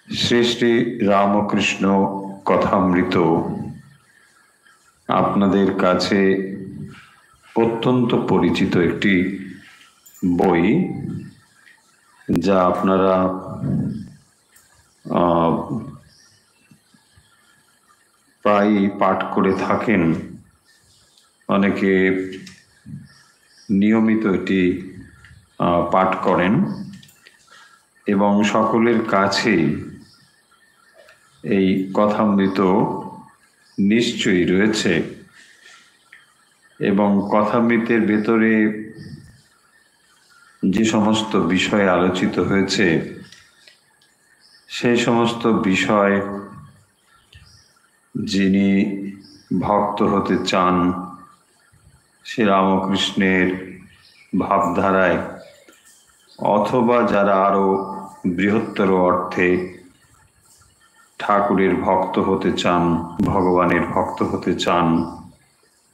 শ্রী শ্রী রামকৃষ্ণ কথামৃত আপনাদের কাছে অত্যন্ত পরিচিত একটি বই, যা আপনারা প্রায়ই পাঠ করে থাকেন। অনেকে নিয়মিত এটি পাঠ করেন এবং সকলের কাছেই এই কথামৃত নিশ্চয়ই রয়েছে। এবং কথামৃতের ভেতরে যে সমস্ত বিষয় আলোচিত হয়েছে, সেই সমস্ত বিষয় যিনি ভক্ত হতে চান, শ্রী রামকৃষ্ণের ভাবধারায়, অথবা যারা আরো বৃহত্তর অর্থে ঠাকুরের ভক্ত হতে চান, ভগবানের ভক্ত হতে চান,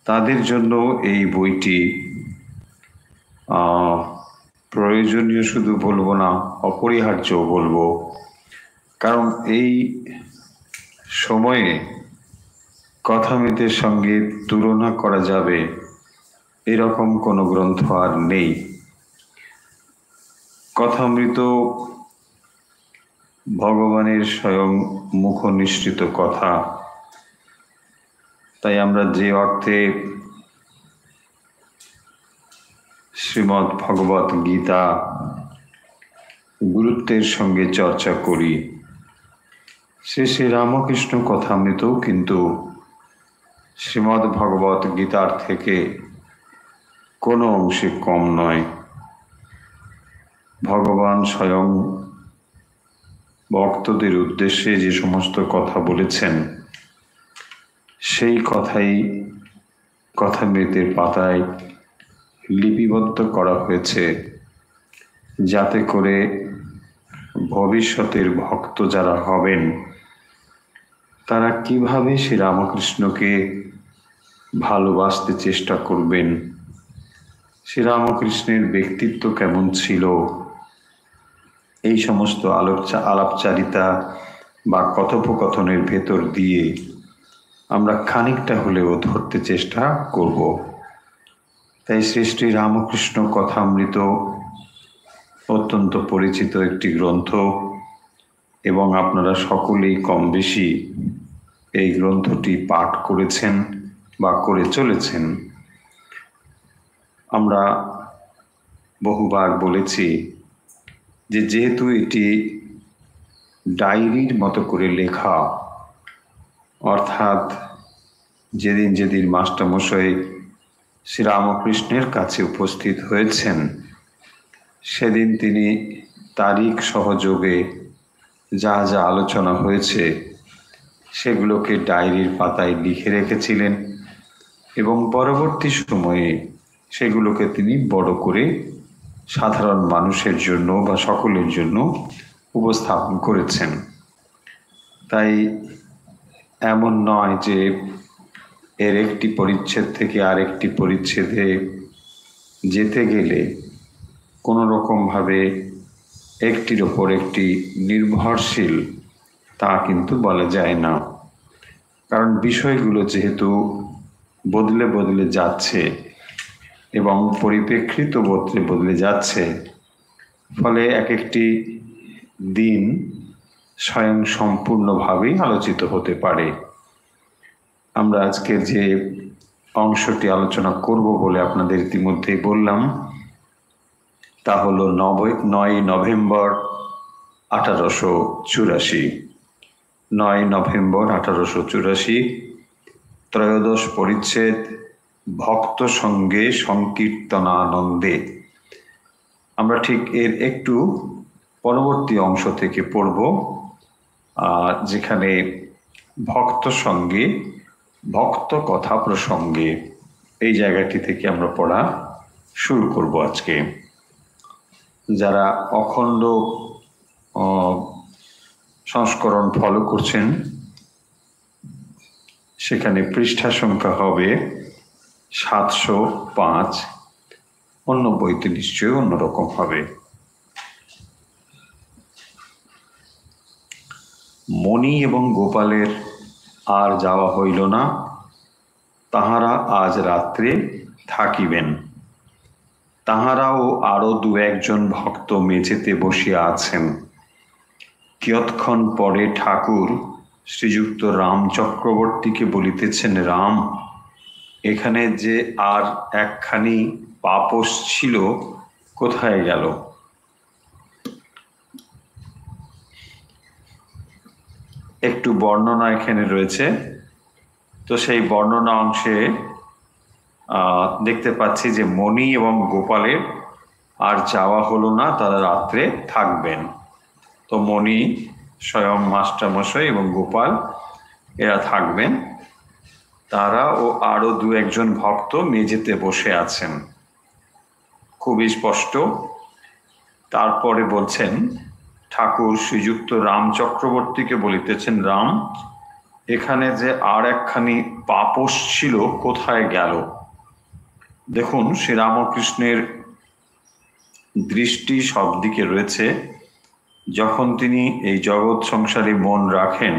তাদের জন্য এই বইটি প্রয়োজনীয় শুধু বলবো না, অপরিহার্য বলবো। কারণ এই সময়ে কথামৃতের সঙ্গে তুলনা করা যাবে এরকম কোনো গ্রন্থ আর নেই। কথামৃত ভগবানের স্বয়ং মুখ নিঃসৃত কথা। তাই আমরা যে অর্থে শ্রীমদ্ ভগবত গীতা গুরুত্বের সঙ্গে চর্চা করি, শ্রী শ্রী রামকৃষ্ণ কথামৃতও কিন্তু শ্রীমদ্ ভগবত গীতার থেকে কোনো অংশে কম নয়। ভগবান স্বয়ং ভক্তদের উদ্দেশ্যে যে সমস্ত কথা বলেছেন, সেই কথাই কথামৃতের পাতায় লিপিবদ্ধ করা হয়েছে, যাতে করে ভবিষ্যতের ভক্ত যারা হবেন, তারা কিভাবে শ্রী রামকৃষ্ণকে ভালোবাসতে চেষ্টা করবেন, শ্রীরামকৃষ্ণের ব্যক্তিত্ব কেমন ছিল, এই সমস্ত আলাপচারিতা বা কথোপকথনের ভেতর দিয়ে আমরা খানিকটা হলেও ধরতে চেষ্টা করব। তাই শ্রী শ্রী রামকৃষ্ণ কথামৃত অত্যন্ত পরিচিত একটি গ্রন্থ, এবং আপনারা সকলেই কম বেশি এই গ্রন্থটি পাঠ করেছেন বা করে চলেছেন। আমরা বহুবার বলেছি যে যেহেতু এটি ডায়েরির মতো করে লেখা, অর্থাৎ যেদিন যেদিন মাস্টারমশাই শ্রীরামকৃষ্ণের কাছে উপস্থিত হয়েছেন, সেদিন তিনি তারিখ সহযোগে যা যা আলোচনা হয়েছে সেগুলোকে ডায়েরির পাতায় লিখে রেখেছিলেন, এবং পরবর্তী সময়ে সেগুলোকে তিনি বড় করে সাধারণ মানুষের জন্য বা সকলের জন্য উপস্থাপন করেছেন। তাই এমন নয় যে এর একটি পরিচ্ছেদ থেকে আরেকটি পরিচ্ছেদে যেতে গেলে কোনো রকমভাবে একটির ওপর একটি নির্ভরশীল, তা কিন্তু বলা যায় না। কারণ বিষয়গুলো যেহেতু বদলে বদলে যাচ্ছে এবং পরিপ্রেক্ষিত বদলে যাচ্ছে, ফলে এক একটি দিন স্বয়ং সম্পূর্ণভাবেই আলোচিত হতে পারে। আমরা আজকে যে অংশটি আলোচনা করব বলে আপনাদের ইতিমধ্যেই বললাম, তা হলো 9 নভেম্বর 1884। 9 নভেম্বর 1884, ত্রয়োদশ পরিচ্ছেদ, ভক্ত সঙ্গে সংকীর্তনানন্দে। আমরা ঠিক এর একটু পরবর্তী অংশ থেকে পড়ব, যেখানে ভক্ত সঙ্গে ভক্ত কথা প্রসঙ্গে, এই জায়গাটি থেকে আমরা পড়া শুরু করব আজকে। যারা অখণ্ড সংস্করণ ফলো করছেন, সেখানে পৃষ্ঠা সংখ্যা হবে 705, অন্য বইতে নিশ্চয়ই অন্যরকম হবে। মণি এবং গোপালের আর যাওয়া হইল না, তাহারা আজ রাত্রে থাকিবেন। তাহারাও আরো দু একজন ভক্ত মেঝেতে বসিয়া আছেন। কিয়ৎক্ষণ পরে ঠাকুর শ্রীযুক্ত রাম চক্রবর্তীকে বলিতেছেন, রাম, এখানে যে আর একখানি পাপোশ ছিল, কোথায় গেল? একটু বর্ণনা এখানে রয়েছে। তো সেই বর্ণনা অংশে দেখতে পাচ্ছি যে মণি এবং গোপালের আর যাওয়া হলো না, তারা রাত্রে থাকবেন। তো মণি স্বয়ং মাস্টারমশাই এবং গোপাল এরা থাকবেন। তারা ও আরো দু একজন ভক্ত মেঝেতে বসে আছেন, খুবই স্পষ্ট। তারপরে বলছেন, ঠাকুর শ্রীযুক্ত রাম চক্রবর্তীকে বলিতেছেন, রাম, এখানে যে আর একখানি পাপোশ ছিল, কোথায় গেল? দেখুন, শ্রীরামকৃষ্ণের দৃষ্টি সব দিকে রয়েছে। যখন তিনি এই জগৎ সংসারে মন রাখেন,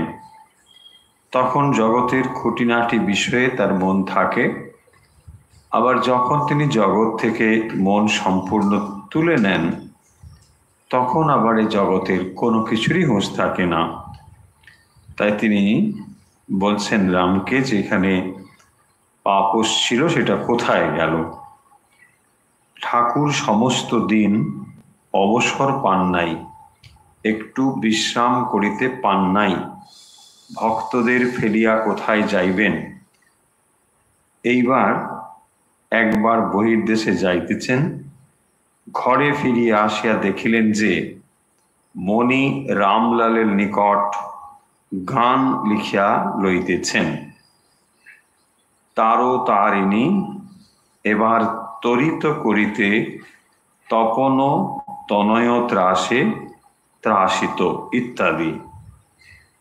তখন জগতের খুঁটিনাটি বিষয়ে তার মন থাকে। আবার যখন তিনি জগৎ থেকে মন সম্পূর্ণ তুলে নেন, তখন আবার এই জগতের কোনো কিছুরই হুঁশ থাকে না। তাই তিনি বলছেন রামকে, যেখানে পাপোশ ছিল সেটা কোথায় গেল? ঠাকুর সমস্ত দিন অবসর পান নাই, একটু বিশ্রাম করিতে পান নাই। ভক্তদের ফেলিয়া কোথায় যাইবেন? এইবার একবার বহির্দেশে যাইতেছেন। ঘরে ফিরিয়া আসিয়া দেখিলেন যে মণি রামলালের নিকট গান লিখিয়া লইতেছেন। তারও তারিণী এবার তরিত করিতে তপন তনয় ত্রাসে ত্রাসিত ইত্যাদি।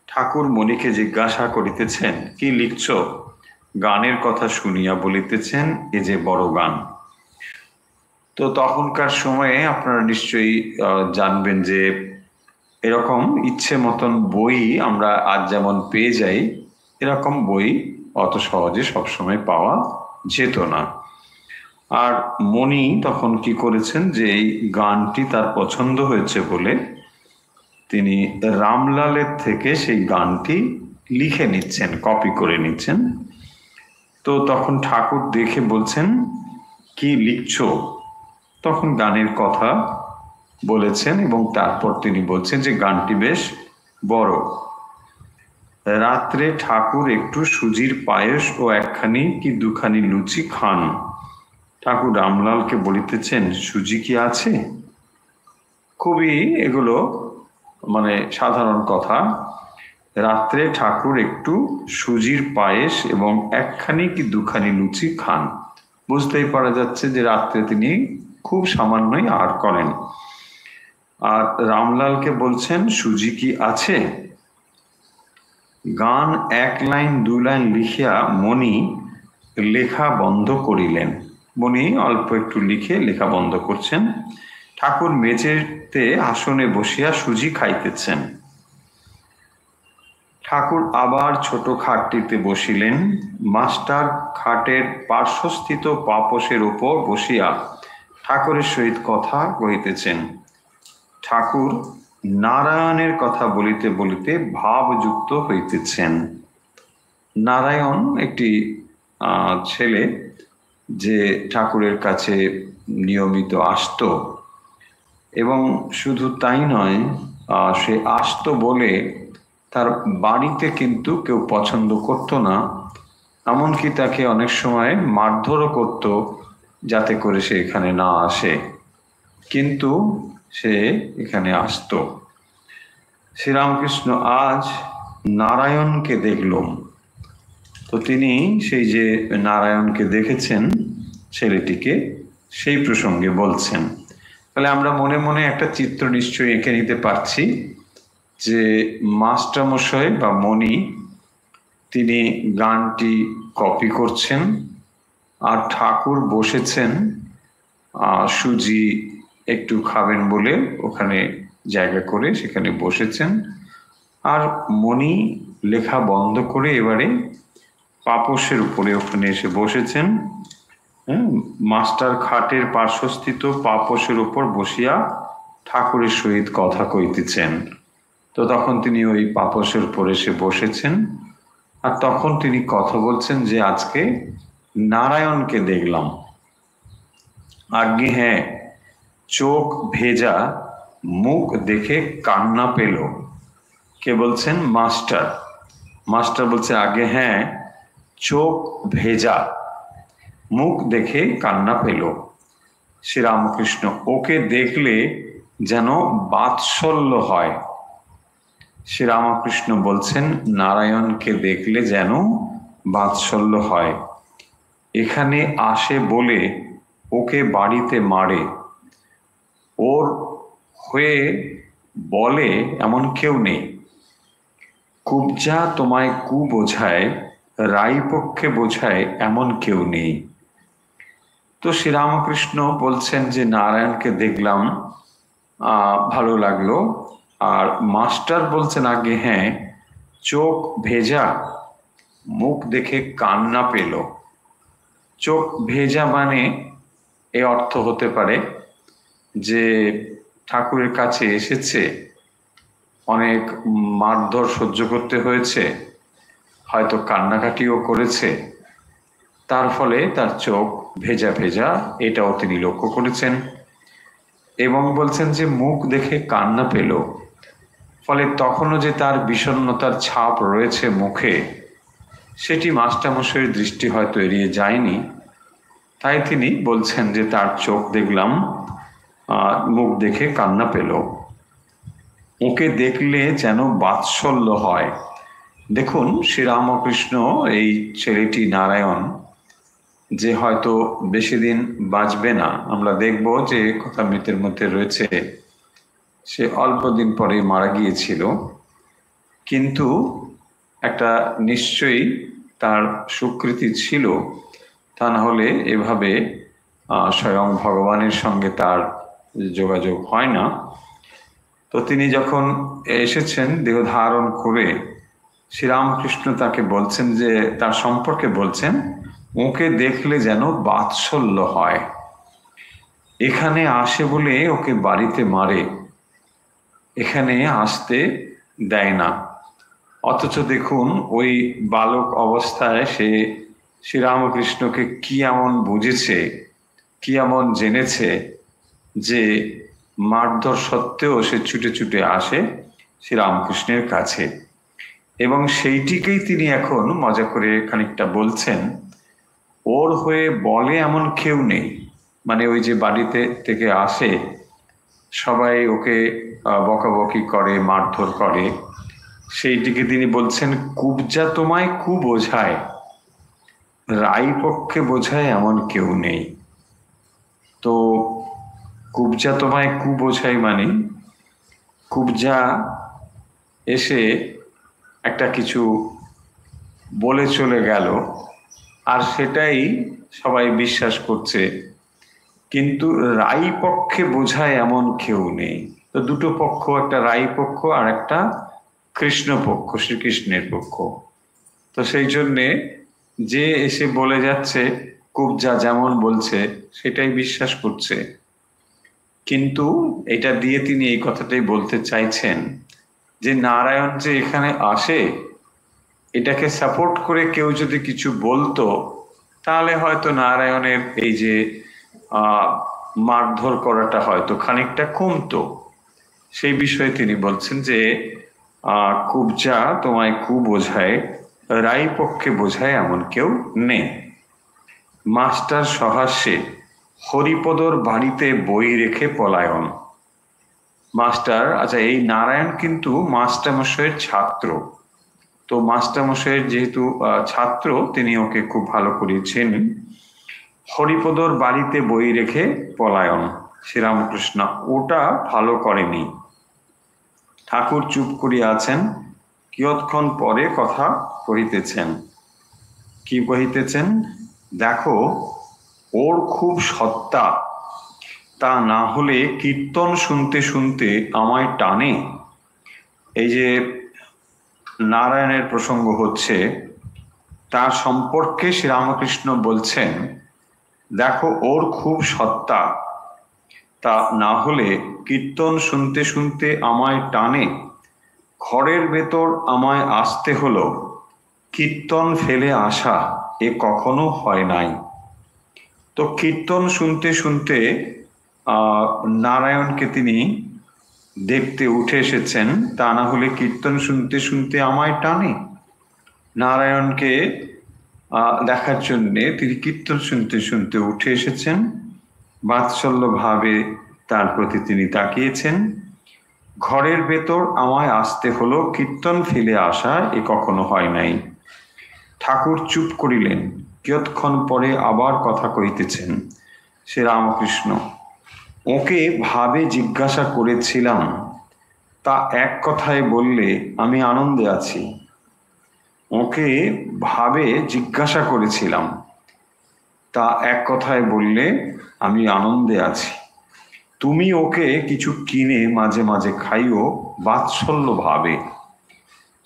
ঠাকুর মণিকে জিজ্ঞাসা করিতেছেন, কি লিখছ? গানের কথা শুনিয়া বলিতেছেন, এ যে বড় গান। তো তখনকার সময়ে আপনারা নিশ্চয়ই জানবেন যে এরকম ইচ্ছে মতন বই আমরা আজ যেমন পেয়ে যাই, এরকম বই অত সহজে সবসময় পাওয়া যেত না। আর মণি তখন কি করেছেন, যে এই গানটি তার পছন্দ হয়েছে বলে তিনি রামলালের থেকে সেই গানটি লিখে নিচ্ছেন, কপি করে নিচ্ছেন। তো তখন ঠাকুর দেখে বলছেন, কি লিখছো? তখন গানের কথা বলেছেন এবং তারপর তিনি বলছেন যে গানটি বেশ বড়। রাত্রে ঠাকুর একটু সুজির পায়েস ও একখানি কি দুখানি লুচি খান। ঠাকুর রামলালকে বলিতেছেন, সুজি কি আছে? খুবই এগুলো মানে সাধারণ কথা। রাত্রে ঠাকুর একটু সুজির পায়েস এবং একখানি কি দুখানি লুচি খান। বুঝতেই পারা যাচ্ছে যে রাত্রে তিনি খুব সামান্যই আহার করেন। আর রামলালকে বলছেন, সুজি কি আছে? গান এক লাইন দু লাইন লিখিয়া মণি লেখা বন্ধ করিলেন। মণি অল্প একটু লিখে লেখা বন্ধ করছেন। ঠাকুর মেঝেতে আসনে বসিয়া সুজি খাইতেছেন। ঠাকুর আবার ছোট খাটটিতে বসিলেন। মাস্টার খাটের পার্শ্বস্থিত পাপোশের উপর বসিয়া ঠাকুরের সহিত কথা কহিতেছেন। ঠাকুর নারায়ণের কথা বলিতে বলিতে ভাবযুক্ত হইতেছেন। নারায়ণ একটি ছেলে, যে ঠাকুরের কাছে নিয়মিত আসতো, এবং শুধু তাই নয়, সে আসতো বলে তার বাড়িতে কিন্তু কেউ পছন্দ করতো না, এমনকি তাকে অনেক সময় মারধরও করত যাতে করে সে এখানে না আসে, কিন্তু সে এখানে আসতো। শ্রীরামকৃষ্ণ আজ নারায়ণকে দেখলাম। তো তিনি সেই যে নারায়ণকে দেখেছেন ছেলেটিকে, সেই প্রসঙ্গে বলছেন। তাহলে আমরা মনে মনে একটা চিত্র নিশ্চয়ই এঁকে নিতে পারছি যে মাস্টারমশাই বা মণি তিনি গানটি কপি করছেন, আর ঠাকুর বসেছেন সুজি একটু খাবেন বলে ওখানে জায়গা করে সেখানে বসেছেন। আর মণি লেখা বন্ধ করে এবারে পাপোশের উপরে ওখানে এসে বসেছেন। মাস্টার খাটের পার্শ্বস্থিত পাপোশের উপর বসিয়া ঠাকুরের সহিত কথা কইতেছেন। তো তখন তিনি ওই পাপোশের উপর এসে বসেছেন, আর তখন তিনি কথা বলছেন যে আজকে নারায়ণকে দেখলাম। আজ্ঞে হ্যাঁ, চোখ ভেজা, মুখ দেখে কান্না পেল। কে বলছেন? মাস্টার। মাস্টার বলছে আগে হ্যাঁ, চোখ ভেজা, মুখ দেখে কান্না পেল। শ্রীরামকৃষ্ণ ওকে দেখলে যেন বাৎসল্য হয়। শ্রীরামকৃষ্ণ বলছেন নারায়ণকে দেখলে যেন বাৎসল্য হয়। এখানে আসে বলে ওকে বাড়িতে মারে, ওর হয়ে বলে এমন কেউ নেই। কুবজা তোমায় কু বোঝায়, রাই পক্ষে বোঝায় এমন কেউ নেই। তো শ্রীরামকৃষ্ণ বলছেন যে নারায়ণকে দেখলাম, ভালো লাগলো। আর মাস্টার বলছেন আগে হ্যাঁ, চোখ ভেজা, মুখ দেখে কান্না পেল। চোখ ভেজা মানে এ অর্থ হতে পারে যে ঠাকুরের কাছে এসেছে, অনেক মারধর সহ্য করতে হয়েছে, হয়তো কান্নাকাটিও করেছে, তার ফলে তার চোখ ভেজা ভেজা, এটাও তিনি লক্ষ্য করেছেন। এবং বলছেন যে মুখ দেখে কান্না পেল, ফলে তখনও যে তার বিষণ্ণতার ছাপ রয়েছে মুখে, সেটি মাস্টারমশাইয়ের দৃষ্টি হয়তো এড়িয়ে যায়নি। তাই তিনি বলছেন যে তার চোখ দেখলাম, মুখ দেখে কান্না পেল। ওকে দেখলে যেন বাৎসল্য হয়। দেখুন শ্রীরামকৃষ্ণ, এই ছেলেটি নারায়ণ, যে হয়তো বেশি দিন বাঁচবে না, আমরা দেখব যে কথা মৃতের মধ্যে রয়েছে, সে অল্প দিন পরে মারা গিয়েছিল, কিন্তু একটা নিশ্চয়ই তার সুকৃতি ছিল, তা না হলে এভাবে স্বয়ং ভগবানের সঙ্গে তার যোগাযোগ হয় না। তো তিনি যখন এসেছেন দেহ ধারণ করে, শ্রীরামকৃষ্ণ তাকে বলছেন যে তার সম্পর্কে বলছেন ওকে দেখলে যেন বাৎসল্য হয়। এখানে আসে বলে ওকে বাড়িতে মারে, এখানে আসতে দেয় না। অথচ দেখুন ওই বালক অবস্থায় সে শ্রীরামকৃষ্ণকে কি এমন বুঝেছে, কি এমন জেনেছে যে মারধর সত্ত্বেও সে ছুটে ছুটে আসে শ্রীরামকৃষ্ণের কাছে। এবং সেইটিকেই তিনি এখন মজা করে খানিকটা বলছেন, ওর হয়ে বলে এমন কেউ নেই। মানে ওই যে বাড়িতে থেকে আসে, সবাই ওকে বকাবকি করে, মারধর করে, সেইটিকে তিনি বলছেন কুবজা তোমায় কু বোঝায়, রাই পক্ষে বোঝায় এমন কেউ নেই। তো কুবজা তোমায় কু বোঝায় মানে কুবজা এসে একটা কিছু বলে চলে গেল, আর সেটাই সবাই বিশ্বাস করছে, কিন্তু রাই পক্ষে বোঝায় এমন কেউ নেই। তো দুটো পক্ষ, একটা রাই পক্ষ আর একটা কৃষ্ণ পক্ষ, শ্রীকৃষ্ণের পক্ষ। তো সেই জন্যে যে এসে বলে যাচ্ছে, কুবজা যেমন বলছে সেটাই বিশ্বাস করছে। কিন্তু এটা দিয়ে তিনি এই কথাটাই বলতে চাইছেন যে নারায়ণ যে এখানে আসে, এটাকে সাপোর্ট করে কেউ যদি কিছু বলতো, তাহলে হয়তো নারায়ণের এই যে মারধর করাটা হয়তো খানিকটা কমতো। সেই বিষয়ে তিনি বলছেন যে কুবজা তোমায় কু বোঝায়, রাই পক্ষে বোঝায় এমন কেউ নেই। মাস্টার সহাস্যে হরিপদর বাড়িতে বই রেখে পলায়ন। মাস্টার, আচ্ছা এই নারায়ণ কিন্তু মাস্টারমশাইয়ের ছাত্র। তো মাস্টারমশাইয়ের যেহেতু ছাত্র, তিনি ওকে খুব ভালো করে চেনেন। হরিপদর বাড়িতে বই রেখে পলায়ন, শ্রীরামকৃষ্ণ ওটা ভালো করেনি। ঠাকুর চুপ করিয়া আছেন, কিয়ৎক্ষণ পরে কথা কহিতেছেন। কি কহিতেছেন? দেখো, ওর খুব সত্তা, তা না হলে কীর্তন শুনতে শুনতে আমায় টানে। এই যে নারায়ণের প্রসঙ্গ হচ্ছে, তার সম্পর্কে শ্রীরামকৃষ্ণ বলছেন, দেখো ওর খুব সত্তা, তা না হলে কীর্তন শুনতে শুনতে আমায় টানে, ঘরের ভেতর আমায় আসতে হলো, কীর্তন ফেলে আসা এ কখনো হয় নাই। তো কীর্তন শুনতে শুনতে নারায়ণকে তিনি দেখতে উঠে এসেছেন, তা না হলে কীর্তন শুনতে শুনতে আমায় টানে। নারায়ণকে দেখার জন্যে তিনি কীর্তন শুনতে শুনতে উঠে এসেছেন, বাৎসল্য ভাবে তার প্রতি তিনি তাকিয়েছেন। ঘরের ভেতর আমায় আসতে হলো, কীর্তন ফেলে আসা এ কখনো হয় নাই। ঠাকুর চুপ করিলেন, কিয়ৎক্ষণ পরে আবার কথা কহিতেছেন। শ্রীরামকৃষ্ণ, ওকে ভাবে জিজ্ঞাসা করেছিলাম, তা এক কথায় বললে আমি আনন্দে আছি। ওকে ভাবে জিজ্ঞাসা করেছিলাম, তা এক কথায় বললে আমি আনন্দে আছি। তুমি ওকে কিছু কিনে মাঝে মাঝে খাইও বাৎসল্য ভাবে।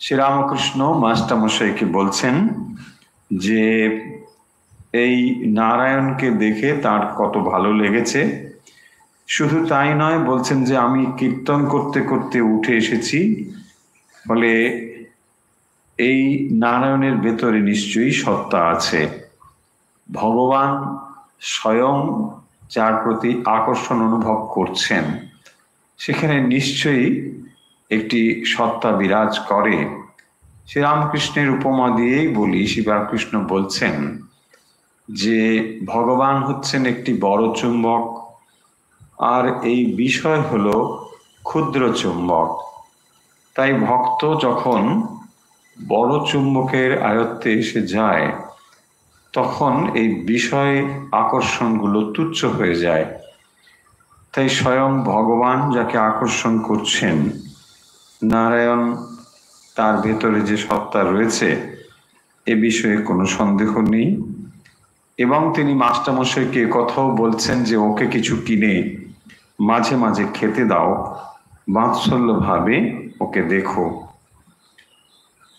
শ্রীরামকৃষ্ণ মাস্টারমশাইকে বলছেন যে এই নারায়ণকে দেখে তার কত ভালো লেগেছে। শুধু তাই নয়, বলছেন যে আমি কীর্তন করতে করতে উঠে এসেছি, ফলে এই নারায়ণের ভেতরে নিশ্চয়ই সত্তা আছে। ভগবান স্বয়ং যার প্রতি আকর্ষণ অনুভব করছেন, সেখানে নিশ্চয়ই একটি সত্তা বিরাজ করে। শ্রীরামকৃষ্ণের উপমা দিয়েই বলি, শ্রীরামকৃষ্ণ বলছেন যে ভগবান হচ্ছেন একটি বড় চুম্বক, আর এই বিষয় হলো ক্ষুদ্র চুম্বক। তাই ভক্ত যখন বড় চুম্বকের আয়ত্তে এসে যায়, তখন এই বিষয় আকর্ষণগুলো তুচ্ছ হয়ে যায়। তাই স্বয়ং ভগবান যাকে আকর্ষণ করছেন, নারায়ণ তার ভেতরে যে সত্তা রয়েছে এ বিষয়ে কোনো সন্দেহ নেই। এবং তিনি মাস্টারমশাইকে কথাও বলছেন যে ওকে কিছু কিনে মাঝে মাঝে খেতে দাও, বাৎসল্য ভাবে ওকে দেখো।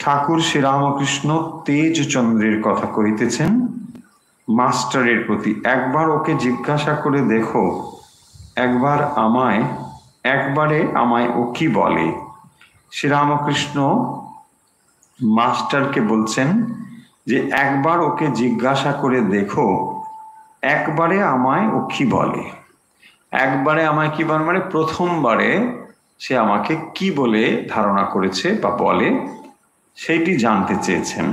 ঠাকুর শ্রীরামকৃষ্ণ তেজচন্দ্রের কথা কহিতেছেন মাস্টারের প্রতি, একবার ওকে জিজ্ঞাসা করে দেখো, একবারে আমায় ও কি বলে। শ্রীরামকৃষ্ণ মাস্টারকে বলছেন যে একবার ওকে জিজ্ঞাসা করে দেখো, একবারে আমায় ও কি বলে। একবারে আমায় কি বলে মানে প্রথমবারে সে আমাকে কি বলে ধারণা করেছে বা বলে, সেইটি জানতে চেয়েছেন।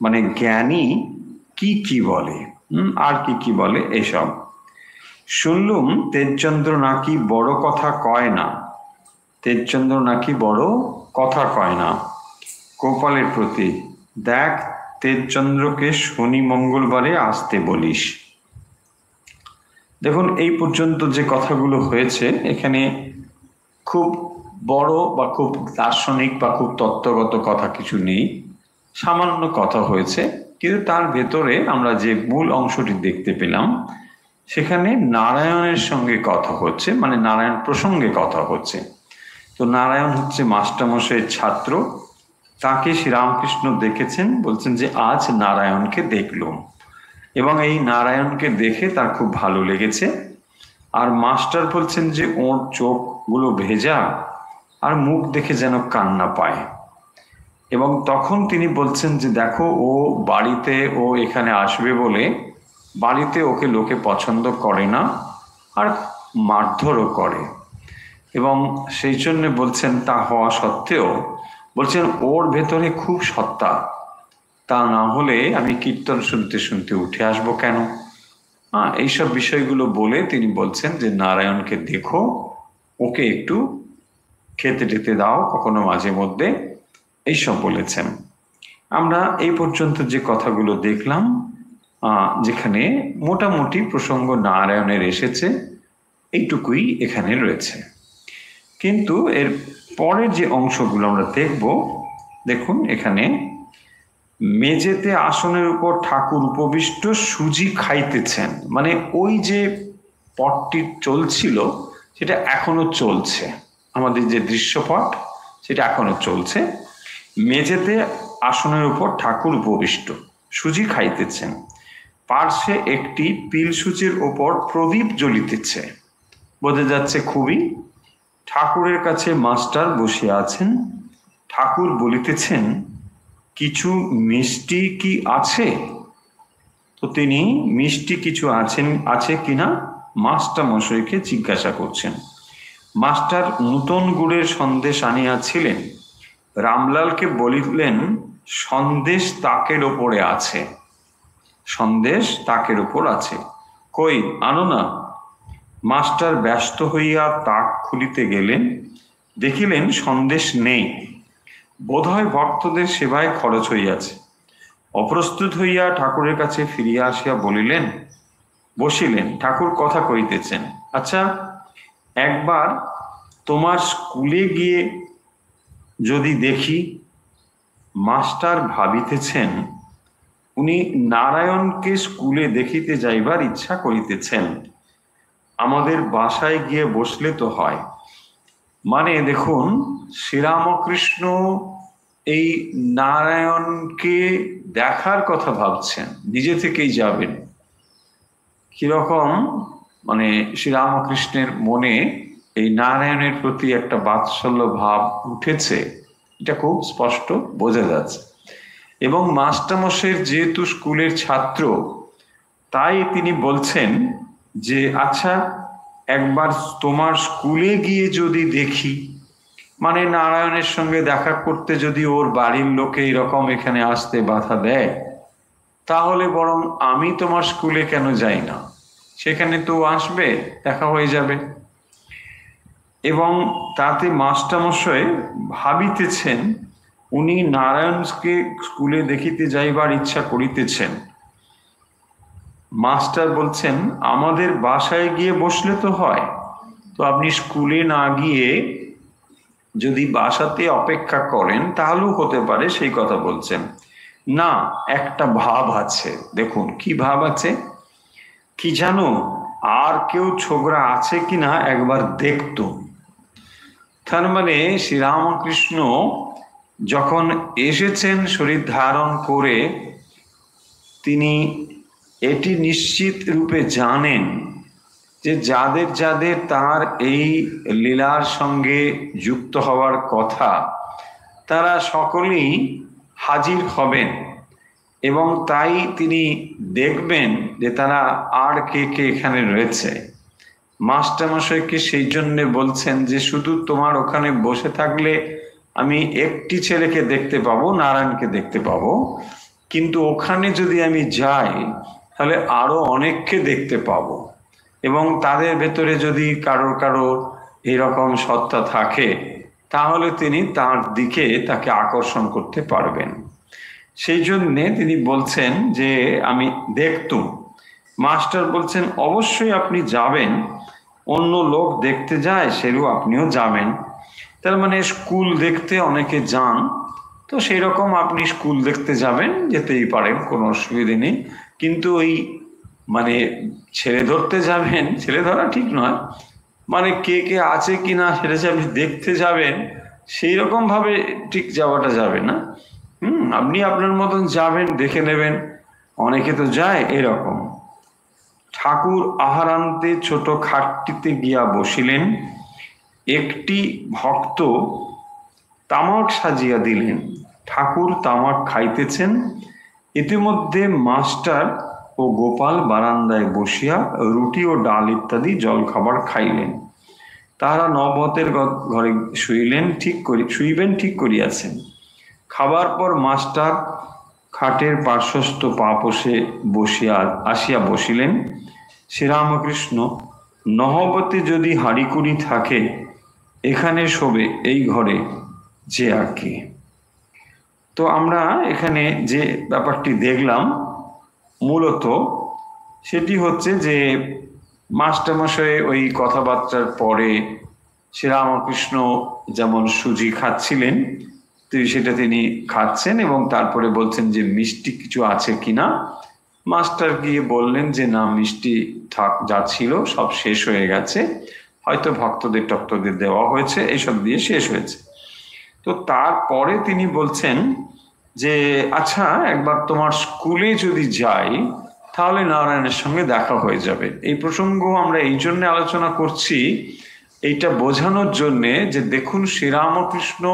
মানে জ্ঞানী কি কি বলে, আর কি কি বলে এসব। শুনলুম তেজচন্দ্র নাকি বড় কথা কয় না, তেজচন্দ্র নাকি বড় কথা কয় না। গোপালের প্রতি, দেখ তেজচন্দ্রকে শনি মঙ্গলবারে আসতে বলিস। দেখুন এই পর্যন্ত যে কথাগুলো হয়েছে, এখানে খুব বড় বা খুব দার্শনিক বা খুব তত্ত্বগত কথা কিছু নেই, সামান্য কথা হয়েছে। কিন্তু তার ভেতরে আমরা যে মূল অংশটি দেখতে পেলাম, সেখানে নারায়ণের সঙ্গে কথা হচ্ছে, মানে নারায়ণ প্রসঙ্গে কথা হচ্ছে। তো নারায়ণ হচ্ছে মাস্টারমশাইয়ের ছাত্র, তাকে শ্রীরামকৃষ্ণ দেখেছেন, বলছেন যে আজ নারায়ণকে দেখলুম, এবং এই নারায়ণকে দেখে তার খুব ভালো লেগেছে। আর মাস্টার বলছেন যে ওর চোখগুলো ভেজা, আর মুখ দেখে যেন কান্না পায়। এবং তখন তিনি বলছেন যে দেখো ও বাড়িতে, ও এখানে আসবে বলে বাড়িতে ওকে লোকে পছন্দ করে না, আর মারধরও করে। এবং সেই জন্য বলছেন, তা হওয়া সত্ত্বেও বলছেন ওর ভেতরে খুব সত্তা, তা না হলে আমি কীর্তন শুনতে শুনতে উঠে আসবো কেন। এইসব বিষয়গুলো বলে তিনি বলছেন যে নারায়ণকে দেখো, ওকে একটু খেতে টেতে দাও কখনো মাঝে মধ্যে, এইসব বলেছেন। আমরা এই পর্যন্ত যে কথাগুলো দেখলাম, যেখানে মোটামুটি প্রসঙ্গ নারায়ণের এসেছে, এইটুকুই এখানে রয়েছে। কিন্তু এর পরের যে অংশগুলো আমরা দেখব, দেখুন এখানে মেঝেতে আসনের উপর ঠাকুর উপবিষ্ট সুজি খাইতেছেন, মানে ওই যে পটটি চলছিল সেটা এখনো চলছে, আমাদের যে দৃশ্যপট সেটা এখনো চলছে। মেঝেতে আসনের উপর ঠাকুর উপবিষ্ট, সুজি খাইতেছেন। পার্শ্বে একটি পিলসুচির ওপর প্রদীপ জ্বলিতেছে। বোঝা যাচ্ছে খুবই ঠাকুরের কাছে মাস্টার বসিয়া আছেন। ঠাকুর বলিতেছেন, কিছু মিষ্টি কি আছে? তো তিনি মিষ্টি কিছু আছে কিনা মাস্টার মশাইকে জিজ্ঞাসা করছেন। মাস্টার নূতন গুড়ের সন্দেশ আনিয়াছিলেন। রামলালকে বলিলেন, সন্দেশ তাকের ওপরে আছে, সন্দেশ তাকের উপর আছে, কই আনো না। মাস্টার ব্যস্ত হইয়া তাক খুলিতে গেলেন, দেখিলেন সন্দেশ নেই। বোধহয় ভক্তদের সেবায় খরচ হইয়াছে। অপ্রস্তুত হইয়া ঠাকুরের কাছে ফিরিয়া আসিয়া বসিলেন। ঠাকুর কথা কইতেছেন, আচ্ছা, একবার তোমার স্কুলে গিয়ে যদি দেখি। মাস্টার ভাবিতেছেন, উনি নারায়ণকে স্কুলে দেখিতে যাইবার ইচ্ছা করিতেছেন। আমাদের বাসায় গিয়ে বসলে তো হয়। মানে দেখুন, শ্রীরামকৃষ্ণ এই নারায়ণকে দেখার কথা ভাবছেন, নিজে থেকেই যাবেন। কিরকম মানে শ্রীরামকৃষ্ণের মনে এই নারায়ণের প্রতি একটা বাৎসল্য ভাব উঠেছে, এটা খুব স্পষ্ট বোঝা যাচ্ছে। এবং মাস্টারমশাইয়ের যেহেতু স্কুলের ছাত্র, তাই তিনি বলছেন যে আচ্ছা, একবার তোমার স্কুলে গিয়ে যদি দেখি, মানে নারায়ণের সঙ্গে দেখা করতে যদি ওর বাড়ির লোকে এরকম এখানে আসতে বাধা দেয়, তাহলে বরং আমি তোমার স্কুলে কেন যাই না, সেখানে তো আসবে, দেখা হয়ে যাবে। এবং তাতে মাস্টারমশাই ভাবিতেছেন, উনি নারায়ণকে স্কুলে দেখিতে যাইবার ইচ্ছা করিতেছেন। মাস্টার বলছেন, আমাদের বাসায় গিয়ে বসলে তো হয়, তো আপনি স্কুলে না গিয়ে যদি বাসাতে অপেক্ষা করেন তাহলেও হতে পারে, সেই কথা বলছেন। না, একটা ভাব আছে, দেখুন কি ভাব আছে, কি জানো, আর কেউ ছোকরা আছে কিনা একবার দেখতো। তার মানে শ্রীরামকৃষ্ণ যখন এসেছেন শরীর ধারণ করে, তিনি এটি নিশ্চিত রূপে জানেন যে যাদের যাদের তার এই লীলার সঙ্গে যুক্ত হওয়ার কথা, তারা সকলেই হাজির হবেন। এবং তাই তিনি দেখবেন যে তারা আর কে কে এখানে রয়েছে। মাস্টারমশাইকে সেই জন্য বলছেন যে শুধু তোমার ওখানে বসে থাকলে আমি একটি ছেলেকে দেখতে পাবো, নারায়ণকে দেখতে পাবো, কিন্তু ওখানে যদি আমি যাই তাহলে আরো অনেককে দেখতে পাবো। এবং তাদের ভেতরে যদি কারো এরকম সত্তা থাকে, তাহলে তিনি তার দিকে তাকে আকর্ষণ করতে পারবেন। সেই জন্যে তিনি বলছেন যে আমি দেখতুম। মাস্টার বলছেন, অবশ্যই আপনি যাবেন, অন্য লোক দেখতে যায় সেরও আপনিও যাবেন। তার মানে স্কুল দেখতে অনেকে যান, তো সেই রকম আপনি স্কুল দেখতে যাবেন, যেতেই পারেন, কোনো অসুবিধে নেই। কিন্তু ওই মানে ছেলে ধরতে যাবেন, ছেলে ধরা ঠিক নয়, মানে কে কে আছে কিনা সেটা যে আপনি দেখতে যাবেন, সেই রকম ভাবে ঠিক যাওয়াটা যাবে না। আপনি আপনার মতন যাবেন, দেখে নেবেন, অনেকে তো যায় এরকম। ঠাকুর আহারান্তে ছোট খাটটিতে গিয়া বসিলেন। একটি ভক্ত তামাক সাজিয়া দিলেন। ঠাকুর তামাক খাইতেছেন। ইতিমধ্যে মাস্টার ও গোপাল বারান্দায় বসিয়া রুটি ও ডাল ইত্যাদি জল খাবার খাইলেন। তাহারা নবতের ঘরে শুইবেন ঠিক করিয়াছেন। খাবার পর মাস্টার খাটের পার্শ্বস্থ পাপোষে আসিয়া বসিলেন। শ্রীরামকৃষ্ণ, নহবতে যদি হাঁড়িকুড়ি থাকে এখানে শোবে, এই ঘরে যে আর কি। তো আমরা এখানে যে ব্যাপারটি দেখলাম মূলত সেটি হচ্ছে যে মাস্টারমশাই ওই কথাবার্তার পরে শ্রীরামকৃষ্ণ যেমন সুজি খাচ্ছিলেন, সেটা তিনি খাচ্ছেন এবং তারপরে বলছেন যে মিষ্টি কিছু আছে কিনা। মাস্টার গিয়ে বললেন যে না, মিষ্টি যা ছিল সব শেষ হয়ে গেছে, হয়তো ভক্তদের টক্তদের দেওয়া হয়েছে, এইসব দিয়ে শেষ হয়েছে। তো তারপরে তিনি বলছেন যে আচ্ছা, একবার তোমার স্কুলে যদি যাই তাহলে নারায়ণের সঙ্গে দেখা হয়ে যাবে। এই প্রসঙ্গ আমরা এই জন্য আলোচনা করছি, এইটা বোঝানোর জন্যে যে দেখুন, শ্রীরামকৃষ্ণ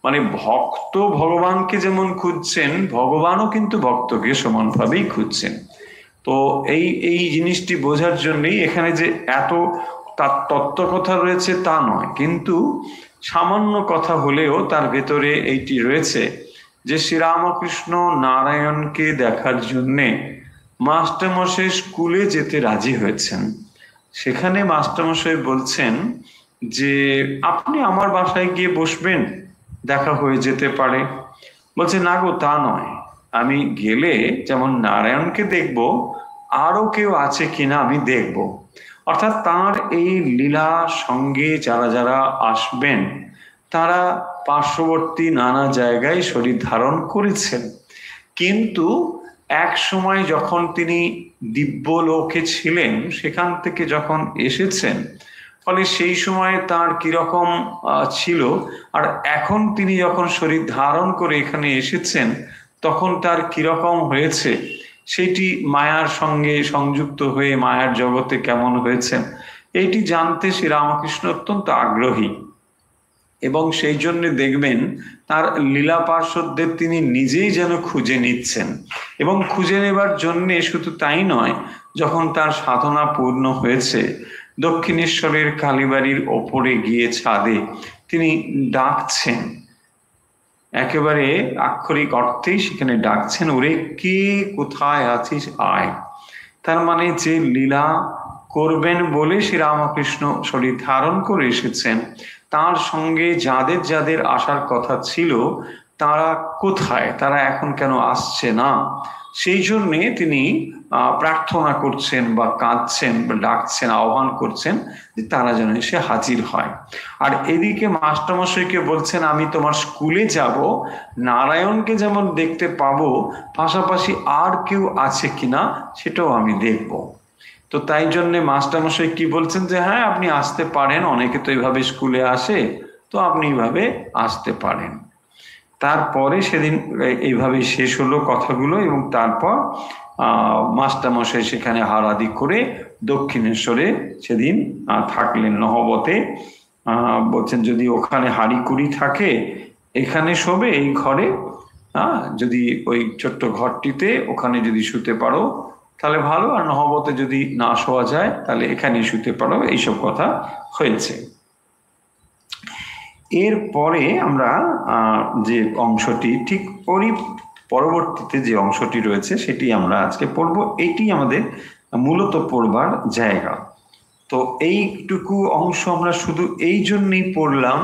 মানে ভক্ত ভগবানকে যেমন খুঁজছেন, ভগবানও কিন্তু ভক্তকে সমানভাবেই খুঁজছেন। তো এই এই জিনিসটি বোঝার জন্যই এখানে যে এত তার তত্ত্ব কথা রয়েছে তা নয়, কিন্তু সামান্য কথা হলেও তার ভেতরে এইটি রয়েছে যে শ্রীরামকৃষ্ণ নারায়ণকে দেখার জন্যে মাস্টারমশাই স্কুলে যেতে রাজি হয়েছেন। সেখানে মাস্টারমশাই বলছেন যে আপনি আমার বাসায় গিয়ে বসবেন, দেখা হয়ে যেতে পারে। বলছে না গো, তা নয়, আমি গেলে যেমন নারায়ণকে দেখব, আরো কেউ আছে কিনা আমি দেখব। অর্থাৎ তার এই লীলা সঙ্গে যারা যারা আসবেন তারা পার্শ্ববর্তী নানা জায়গায় শরীর ধারণ করেছেন, কিন্তু এক সময় যখন তিনি দিব্যলোকে ছিলেন সেখান থেকে যখন এসেছেন, ফলে সেই সময় তার কিরকম ছিল, আর এখন তিনি যখন শরীর ধারণ করে এখানে এসেছেন তখন তার কিরকম হয়েছে, সেটি মায়ার সঙ্গে সংযুক্ত হয়ে মায়ার জগতে কেমন হয়েছেন, এইটি জানতে শ্রীরামকৃষ্ণ অত্যন্ত আগ্রহী। এবং সেই জন্য দেখবেন তার লীলা পার্শ্বদের তিনি নিজেই যেন খুঁজে নিচ্ছেন, এবং খুঁজে নেবার জন্যে শুধু তাই নয়, যখন তার সাধনা পূর্ণ হয়েছে দক্ষিণেশ্বরের কালীবাড়ির ওপরে গিয়ে ছাদে তিনি ডাকছেন, একেবারে আক্ষরিক অর্থেই সেখানে ডাকছেন, ওরে কে কোথায় আছিস আয়। তার মানে যে লীলা করবেন বলে শ্রীরামকৃষ্ণ শরীর ধারণ করে এসেছেন, তার সঙ্গে যাদের যাদের আসার কথা ছিল তারা কোথায়, তারা এখন কেন আসছে না, সেই জন্যে তিনি প্রার্থনা করছেন বা কাঁদছেন বা ডাকছেন, আহ্বান করছেন যে তারা যেন এসে হাজির হয়। আর এদিকে মাস্টারমশাইকে বলছেন আমি তোমার স্কুলে যাব, নারায়ণকে যেমন দেখতে পাবো, পাশাপাশি আর কেউ আছে কিনা সেটাও আমি দেখব। তো তাই জন্য মাস্টারমশাই কি বলছেন যে হ্যাঁ আপনি আসতে পারেন, অনেকে তো এইভাবে স্কুলে আসে, তো আপনি এইভাবে আসতে পারেন। তারপরে সেদিন এইভাবে শেষ হলো কথাগুলো, এবং তারপর মাস্টারমশাই সেখানে হারাদি করে দক্ষিণেশ্বরে সেদিন থাকলেন নহবতে। বলছেন যদি ওখানে হাড়িকুড়ি থাকে এখানে শোবে এই ঘরে, যদি ওই ছোট্ট ঘরটিতে ওখানে যদি শুতে পারো তাহলে ভালো, আর নহবতে যদি না শোয়া যায় তাহলে এখানেই শুতে পারো, এইসব কথা হয়েছে। এরপরে আমরা যে অংশটি ঠিক পরবর্তীতে যে অংশটি রয়েছে সেটি আমরা আজকে পড়ব, এটি আমাদের মূলত পড়বার জায়গা। তো এইটুকু অংশ আমরা শুধু এই জন্যই পড়লাম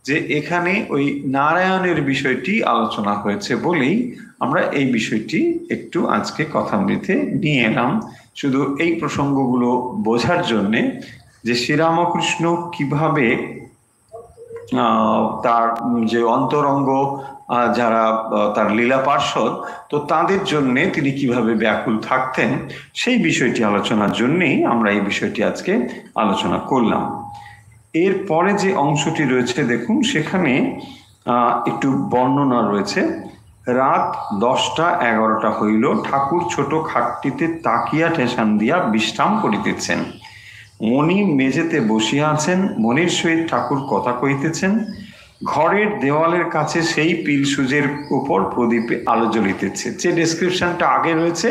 যে এখানে ওই নারায়ণের বিষয়টি আলোচনা হয়েছে বলেই আমরা এই বিষয়টি একটু আজকে কথামৃতে নিয়ে এলাম, শুধু এই প্রসঙ্গগুলো বোঝার জন্যে যে শ্রীরামকৃষ্ণ কিভাবে তার যে অন্তরঙ্গ যারা তার লীলা পার্ষদ, তো তাদের জন্য তিনি কিভাবে ব্যাকুল থাকতেন সেই বিষয়টি আলোচনার জন্যই আমরা এই বিষয়টি আজকে আলোচনা করলাম। এরপরে যে অংশটি রয়েছে দেখুন, সেখানে একটু বর্ণনা রয়েছে। রাত 10টা-11টা হইল, ঠাকুর ছোট খাটটিতে তাকিয়া ঠেসান দিয়া বিশ্রাম করিতেছেন। মণি মেঝেতে বসিয়া আছেন, মণির সহিত ঠাকুর কথা কইতেছেন। ঘরের দেওয়ালের কাছে সেই পিল সুজের উপর প্রদীপে আলো জ্বলিতেছে। যে ডেসক্রিপশনটা আগে রয়েছে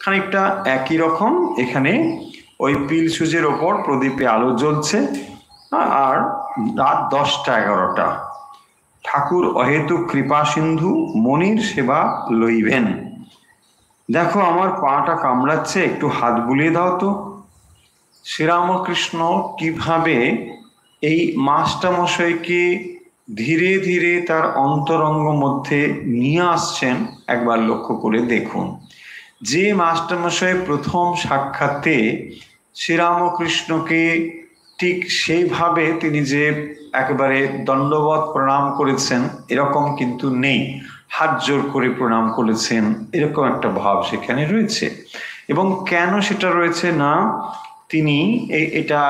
খানিকটা একই রকম, এখানে ওই পিল সুজের ওপর প্রদীপে আলো জ্বলছে। আর রাত 10টা-11টা, ঠাকুর অহেতুক কৃপা সিন্ধু, মণির সেবা লইবেন। দেখো আমার পাটা কামড়াচ্ছে, একটু হাত বুলিয়ে দাও তো। শ্রীরামকৃষ্ণ কিভাবে এই মাস্টারমশাইকে ধীরে ধীরে তার অন্তরঙ্গ মধ্যে নিয়ে আসছেন একবার লক্ষ্য করে দেখুন। যে মাস্টারমশাই প্রথম সাক্ষাতে শ্রীরামকৃষ্ণকে ঠিক সেইভাবে তিনি যে একেবারে দণ্ডবত প্রণাম করেছেন এরকম কিন্তু নেই, হাত জোর করে প্রণাম করেছেন এরকম একটা ভাব সেখানে রয়েছে। এবং কেন সেটা রয়েছে না, তিনি এটা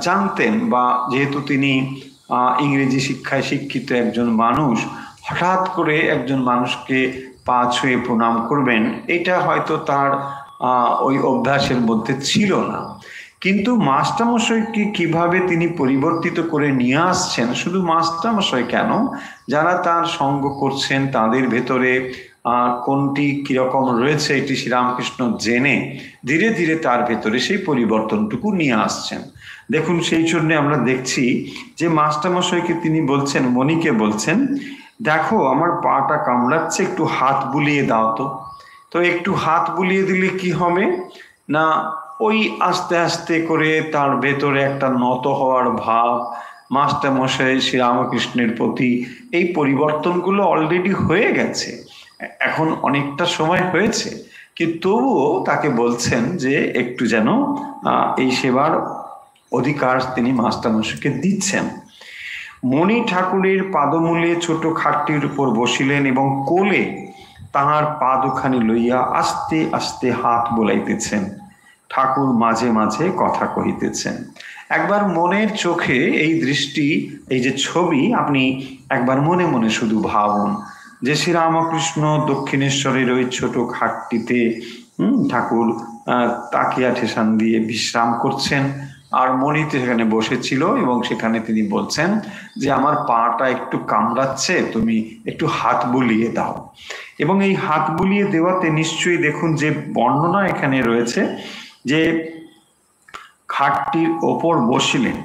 জানতেন, বা যেহেতু তিনি ইংরেজি শিক্ষায় শিক্ষিত একজন মানুষ হঠাৎ করে একজন মানুষকে পা ছুঁয়ে প্রণাম করবেন, এটা হয়তো তার ওই অভ্যাসের মধ্যে ছিল না। কিন্তু মাস্টারমশাইকে কিভাবে তিনি পরিবর্তিত করে নিয়ে আসছেন, শুধু মাস্টারমশাই কেন, যারা তার সঙ্গ করছেন তাদের ভেতরে কোনটি কিরকম রয়েছে এটি শ্রীরামকৃষ্ণ জেনে ধীরে ধীরে তার ভেতরে সেই পরিবর্তনটুকু নিয়ে আসছেন। দেখুন, সেই জন্য আমরা দেখছি যে মাস্টারমশাইকে তিনি বলছেন, মণিকে বলছেন, দেখো আমার পাটা কামড়াচ্ছে, একটু হাত বুলিয়ে দাও তো। তো একটু হাত বুলিয়ে দিলে কি হবে না, ওই আস্তে আস্তে করে তার ভেতরে একটা নত হওয়ার ভাব, মাস্টারমশাই শ্রীরামকৃষ্ণের প্রতি এই পরিবর্তনগুলো অলরেডি হয়ে গেছে, এখন অনেকটা সময় হয়েছে, কিন্তু তবুও তাকে বলছেন যে একটু যেন এই সেবার অধিকার তিনি মাস্টারমশাইকে দিচ্ছেন। মণি ঠাকুরের পাদমূলে ছোট খাটটির উপর বসিলেন এবং কোলে তাহার পা দুখানি লইয়া আস্তে আস্তে হাত বোলাইতেছেন। ঠাকুর মাঝে মাঝে কথা কহিতেছেন। একবার মনের চোখে এই দৃষ্টি, এই যে ছবি, আপনি একবার মনে মনে শুধু ভাবুন যে শ্রীরামকৃষ্ণ দক্ষিণেশ্বরের ওই ছোট খাটটিতে ঠাকুর তাকিয়া ঠেসান দিয়ে বিশ্রাম করছেন, আর মণিতে সেখানে বসেছিল এবং সেখানে তিনি বলছেন যে আমার পাটা একটু কামড়াচ্ছে, তুমি একটু হাত বুলিয়ে দাও। এবং এই হাত বুলিয়ে দেওয়াতে নিশ্চয়ই দেখুন যে বর্ণনা এখানে রয়েছে যে খাটটির ওপর বসিলেন,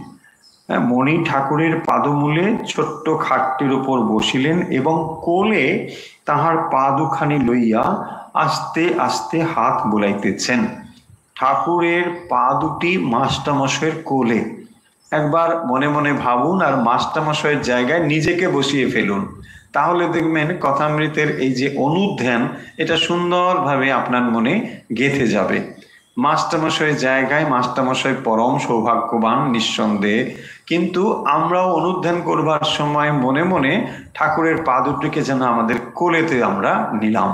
মণি ঠাকুরের পাদমূলে ছোট্ট খাটটির উপর বসিলেন এবং কোলে তাহার পা দুখানি লইয়া আস্তে আস্তে হাত বোলাইতেছেন। ঠাকুরের পা দুটি মাস্টারমশাইয়ের কোলে। একবার মনে মনে ভাবুন আর মাস্টারমশাইয়ের জায়গায় নিজেকে বসিয়ে ফেলুন, তাহলে দেখবেন কথামৃতের এই যে অনুধ্যান, এটা সুন্দরভাবে আপনার মনে গেঁথে যাবে। মাস্টারমশাইয়ের জায়গায় মাস্টারমশাই পরম সৌভাগ্যবান নিঃসন্দেহে, কিন্তু আমরাও অনুধ্যান করবার সময় মনে মনে ঠাকুরের পা দুটিকে যেন আমাদের কোলেতে আমরা নিলাম,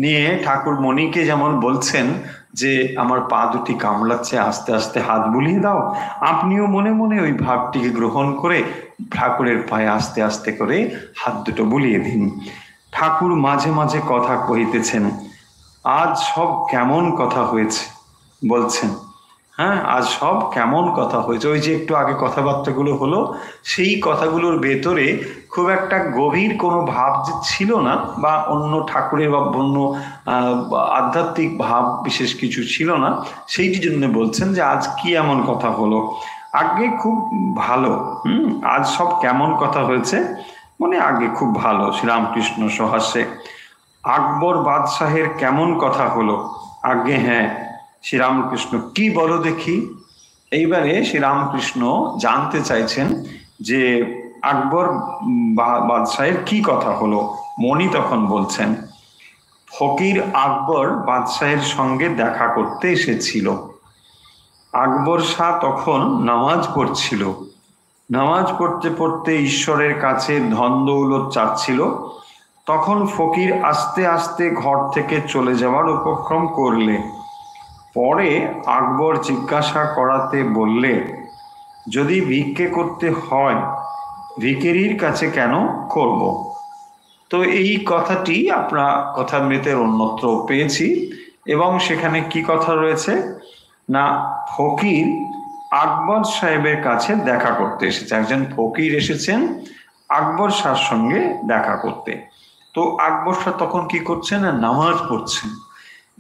নিয়ে ঠাকুর মণিকে যেমন বলছেন যে আমার পা দুটি কামড়াচ্ছে, আস্তে আস্তে হাত বুলিয়ে দাও, আপনিও মনে মনে ওই ভাবটিকে গ্রহণ করে ঠাকুরের পায়ে আস্তে আস্তে করে হাত দুটো বুলিয়ে দিন। ঠাকুর মাঝে মাঝে কথা কহিতেছেন, আজ সব কেমন কথা হয়েছে বলছেন, হ্যাঁ আজ সব কেমন কথা হয়েছে। ওই যে একটু আগে কথাবার্তাগুলো হলো, সেই কথাগুলোর ভেতরে খুব একটা গভীর কোনো ভাব যে ছিল না, বা অন্য ঠাকুরের বা অন্য আধ্যাত্মিক ভাব বিশেষ কিছু ছিল না, সেইটি জন্য বলছেন যে আজ কি এমন কথা হলো, আগে খুব ভালো, আজ সব কেমন কথা হয়েছে, মানে আগে খুব ভালো। শ্রীরামকৃষ্ণ সহাস্যে, আকবর বাদশাহের কেমন কথা হলো, আগে হ্যাঁ। শ্রীরামকৃষ্ণ, কি বলো দেখি। এইবারে শ্রীরামকৃষ্ণ জানতে চাইছেন যে আকবর বাদশাহের কি কথা হলো। মণি তখন বলছেন, ফকির আকবর বাদশাহের সঙ্গে দেখা করতে এসেছিল। আকবর শাহ তখন নামাজ পড়ছিল, নামাজ পড়তে পড়তে ঈশ্বরের কাছে ধন দৌলত চাচ্ছিল। তখন ফকির আস্তে আস্তে ঘর থেকে চলে যাওয়ার উপক্রম করলে। পরে আকবর জিজ্ঞাসা করাতে বললে, যদি ভিক্ষে করতে হয় ভিখারির কাছে কেন করব। তো এই কথাটি আমরা কথামৃতের অন্যত্র পেয়েছি, এবং সেখানে কি কথা রয়েছে না, ফকির আকবর সাহেবের কাছে দেখা করতে এসেছে, একজন ফকির এসেছেন আকবর শাহর সঙ্গে দেখা করতে। তো আকবর শাহ তখন কি করছেন, নামাজ পড়ছেন,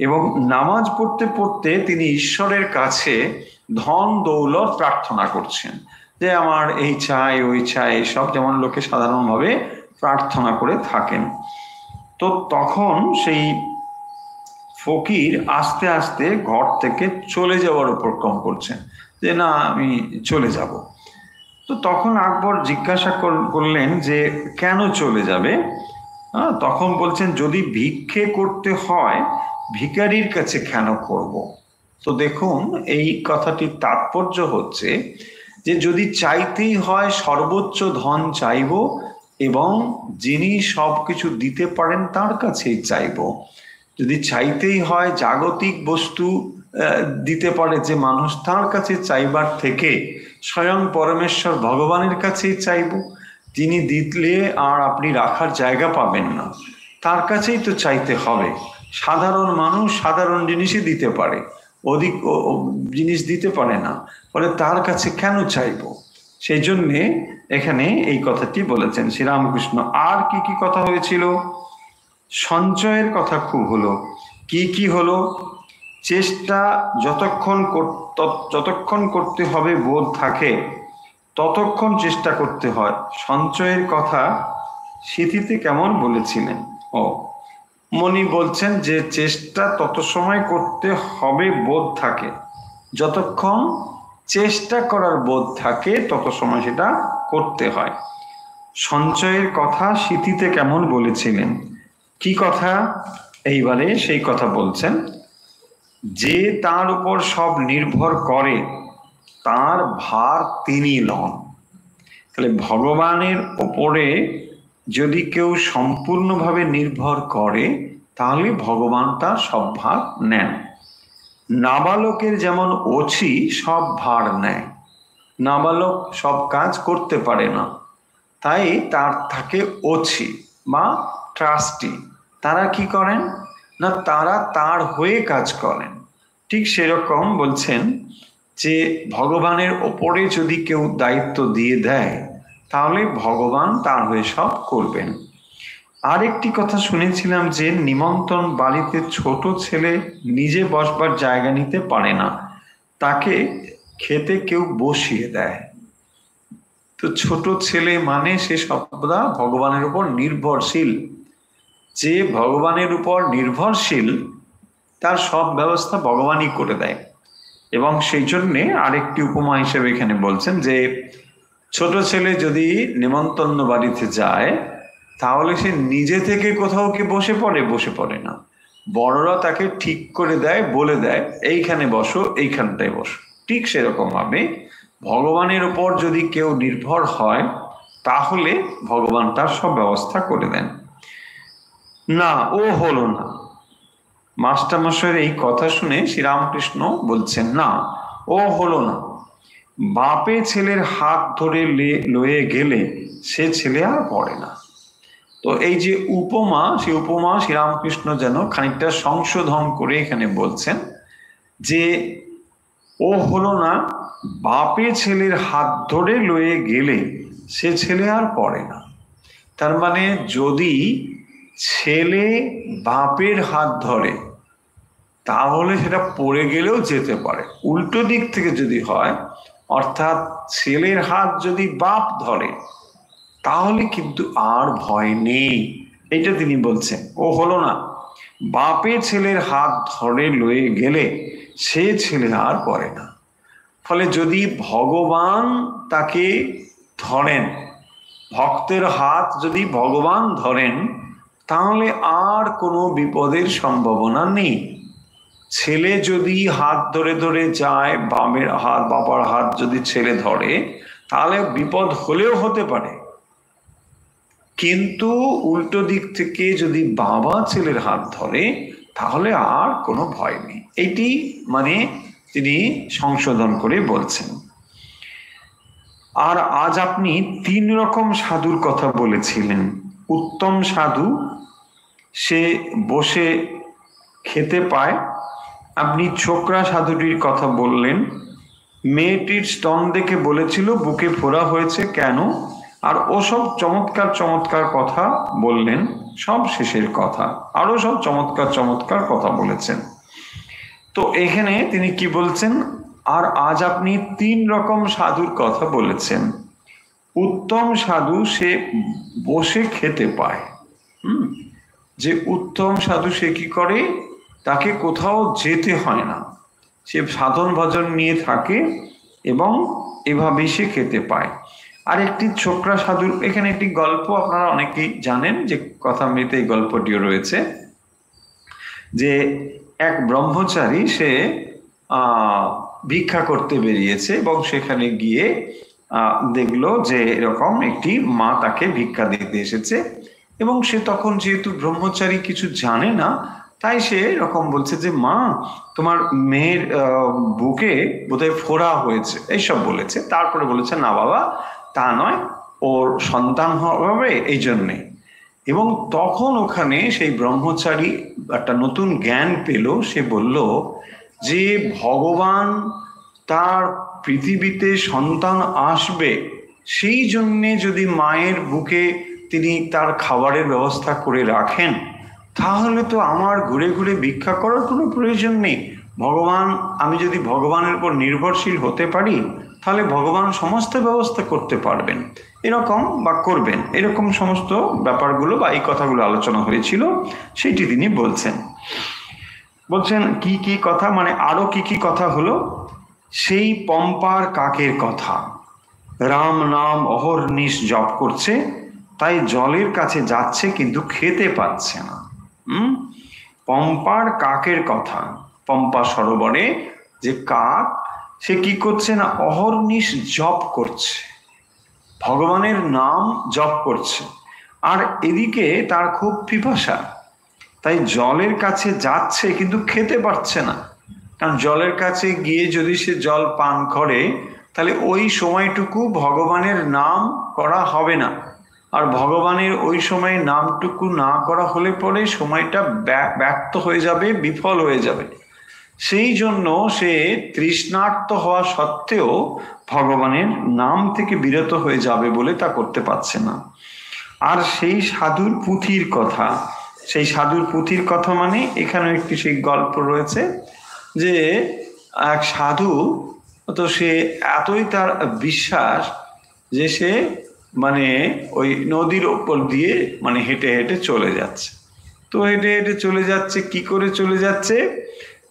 এবং নামাজ পড়তে পড়তে তিনি ঈশ্বরের কাছে ধন দৌলত প্রার্থনা করছেন, যে আমার এই চাই ওই চাই, সব যেমন লোকে সাধারণভাবে প্রার্থনা করে থাকেন। তো তখন সেই ফকির আস্তে আস্তে ঘর থেকে চলে যাওয়ার উপক্রম করছেন, যে না আমি চলে যাব। তো তখন আকবর জিজ্ঞাসা করলেন যে কেন চলে যাবে। তখন বলছেন, যদি ভিক্ষে করতে হয় ভিখারির কাছে কেন করব। তো দেখুন এই কথাটির তাৎপর্য হচ্ছে যে যদি চাইতেই হয় সর্বোচ্চ ধন চাইব, এবং যিনি সবকিছু দিতে পারেন তার কাছেই চাইব। যদি চাইতেই হয় জাগতিক বস্তু দিতে পারে, যে মানুষ তার কাছে চাইবার থেকে স্বয়ং পরমেশ্বর ভগবানের কাছেই চাইব, তিনি দিলে আর আপনি রাখার জায়গা পাবেন না, তার কাছেই তো চাইতে হবে। সাধারণ মানুষ সাধারণ জিনিসই দিতে পারে, অধিক জিনিস দিতে পারে না, ফলে তার কাছে কেন চাইব? সেই জন্যে এখানে এই কথাটি বলেছেন শ্রীরামকৃষ্ণ। আর কি কি কথা হয়েছিল? সঞ্চয়ের কথা খুব হলো। কি কি হলো? চেষ্টা যতক্ষণ করতে হবে বোধ থাকে ততক্ষণ চেষ্টা করতে হয়। সঞ্চয়ের কথা স্মৃতিতে কেমন বলেছিলেন? মনি বলছেন যে চেষ্টা তত সময় করতে হবে বোধ থাকে, যতক্ষণ চেষ্টা করার বোধ থাকে তত সময় সেটা করতে হয়। সঞ্চয়ের কথা স্মৃতিতে কেমন বলেছিলেন? কি কথা? এইবারে সেই কথা বলছেন, যে তার উপর সব নির্ভর করে তার ভার তিনি লন। তাহলে ভগবানের ওপরে যদি কেউ সম্পূর্ণভাবে নির্ভর করে তাহলে ভগবান তার সব ভার নেন। নাবালকের যেমন ওছি সব ভার নেয়, নাবালক সব কাজ করতে পারে না, তাই তার থাকে ওছি বা ট্রাস্টি। তারা কি করেন না, তারা তার হয়ে কাজ করেন। ঠিক সেরকম বলছেন যে ভগবানের ওপরে যদি কেউ দায়িত্ব দিয়ে দেয় তাহলে ভগবান তার হয়ে সব করবেন। আরেকটি কথা শুনেছিলাম যে নিমন্ত্রণ বাড়িতে ছোট ছেলে নিজে বসবার জায়গা নিতে পারে না, তাকে খেতে কেউ বসিয়ে দেয়। তো ছোট ছেলে মানে সে সর্বদা ভগবানের উপর নির্ভরশীল। যে ভগবানের উপর নির্ভরশীল তার সব ব্যবস্থা ভগবানই করে দেয়। এবং সেই জন্যে আরেকটি উপমা হিসেবে এখানে বলছেন যে ছোট ছেলে যদি নেমন্তন্ন বাড়িতে যায় তাহলে সে নিজে থেকে কোথাও কি বসে পড়ে না, বড়রা তাকে ঠিক করে দেয়, বলে দেয় এইখানে বসো, এইখানটায় বসো। ঠিক সেরকম ভাবে ভগবানের উপর যদি কেউ নির্ভর হয় তাহলে ভগবান তার সব ব্যবস্থা করে দেন। না, ও হলো না। মাস্টারমশাইয়ের এই কথা শুনে শ্রীরামকৃষ্ণ বলছেন, না, ও হলো না। বাপে ছেলের হাত ধরে লয়ে গেলে সে ছেলে আর পড়ে না। তো এই যে উপমা, সেই উপমা শ্রীরামকৃষ্ণ যেন খানিকটা সংশোধন করে এখানে বলছেন যে ও হলো না, বাপে ছেলের হাত ধরে লয়ে গেলে সে ছেলে আর পড়ে না। তার মানে যদি ছেলে বাপের হাত ধরে তাহলে সেটা পড়ে গেলেও যেতে পারে। উল্টো দিক থেকে যদি হয়, অর্থাৎ ছেলের হাত যদি বাপ ধরে তাহলে কিন্তু আর ভয় নেই, এটা তিনি বলছেন। ও হলো না, বাপে ছেলের হাত ধরে লয়ে গেলে সে ছেলে আর পড়ে না। ফলে যদি ভগবান তাকে ধরেন, ভক্তের হাত যদি ভগবান ধরেন তাহলে আর কোনো বিপদের সম্ভাবনা নেই। ছেলে যদি হাত ধরে ধরে যায়, বাবার হাত যদি ছেলে ধরে তাহলে বিপদ হলেও হতে পারে, কিন্তু উল্টো দিক থেকে যদি বাবা ছেলের হাত ধরে তাহলে আর কোনো ভয় নেই। এটি মানে তিনি সংশোধন করে বলছেন। আর আজ আপনি 3 রকম সাধুর কথা বলেছিলেন। উত্তম সাধু, সে বসে খেতে পায়। আপনি ছোকরা সাধুটির কথা বললেন। মেয়েটির স্তন দেখে বলেছিল বুকে ফোড়া হয়েছে কেন, আর ওসব চমৎকার চমৎকার কথা বললেন। সব শেষের কথা, আরো সব চমৎকার চমৎকার কথা বলেছেন। তো এখানে তিনি কি বলছেন, আর আজ আপনি 3 রকম সাধুর কথা বলেছেন। উত্তম সাধু সে বসে খেতে পায়। যে উত্তম সাধু সে কি করে, তাকে কোথাও যেতে হয় না, সে সাধন ভজন নিয়ে থাকে এবং এভাবেই সে খেতে পায়। আর একটি ছোকরা সাধুর, এখানে একটি গল্প আপনারা অনেকেই জানেন, যে কথামৃতে এই গল্পটিও রয়েছে, যে এক ব্রহ্মচারী সে ভিক্ষা করতে বেরিয়েছে এবং সেখানে গিয়ে দেখলো যে এরকম একটি মা তাকে ভিক্ষা দিতে এসেছে, এবং সে তখন যেহেতু ব্রহ্মচারী কিছু জানে না তাই সে এরকম বলছে যে মা তোমার মেয়ের বুকে বোধহয় ফোড়া হয়েছে, এইসব বলেছে। তারপরে বলেছে না বাবা তা নয়, ওর সন্তান হবে এই জন্যে। এবং তখন ওখানে সেই ব্রহ্মচারী একটা নতুন জ্ঞান পেল। সে বলল যে ভগবান তার পৃথিবীতে সন্তান আসবে, সেই জন্যে যদি মায়ের বুকে তিনি তার খাবারের ব্যবস্থা করে রাখেন, তাহলে তো আমার ঘুরে ঘুরে ভিক্ষা করার কোনো প্রয়োজন নেই। ভগবান, আমি যদি ভগবানের উপর নির্ভরশীল হতে পারি, তাহলে ভগবান সমস্ত ব্যবস্থা করতে পারবেন এরকম বা করবেন, এরকম সমস্ত ব্যাপারগুলো বা এই কথাগুলো আলোচনা হয়েছিল, সেটি তিনি বলছেন। কি কি কথা, মানে আরো কি কি কথা হলো, সেই পম্পার কাকের কথা। রাম নাম অহর্নিশ জপ করছে, তাই জলের কাছে যাচ্ছে কিন্তু খেতে পাচ্ছে না। পম্পার কাকের কথা, পম্পা সরোবরে যে কাক, সে কি করছে না অহর্নিশ জপ করছে, ভগবানের নাম জপ করছে, আর এদিকে তার খুব পিপাসা, তাই জলের কাছে যাচ্ছে কিন্তু খেতে পারছে না। কারণ জলের কাছে গিয়ে যদি সে জল পান করে, তাহলে ওই সময়টুকু ভগবানের নাম করা হবে না। আর ভগবানের ওই সময় নামটুকু না করা হলে পরে সময়টা ব্যর্থ হয়ে যাবে, বিফল হয়ে যাবে। সেই জন্য সে তৃষ্ণার্ত হওয়া সত্ত্বেও ভগবানের নাম থেকে বিরত হয়ে যাবে বলে তা করতে পারছে না। আর সেই সাধুর পুঁথির কথা, সেই সাধুর পুঁথির কথা মানে এখানে একটি সেই গল্প রয়েছে যে এক সাধু, তো সে এতই তার বিশ্বাস যে সে মানে ওই নদীর ওপর দিয়ে মানে হেঁটে হেঁটে চলে যাচ্ছে। তো হেঁটে হেঁটে চলে যাচ্ছে, কি করে চলে যাচ্ছে,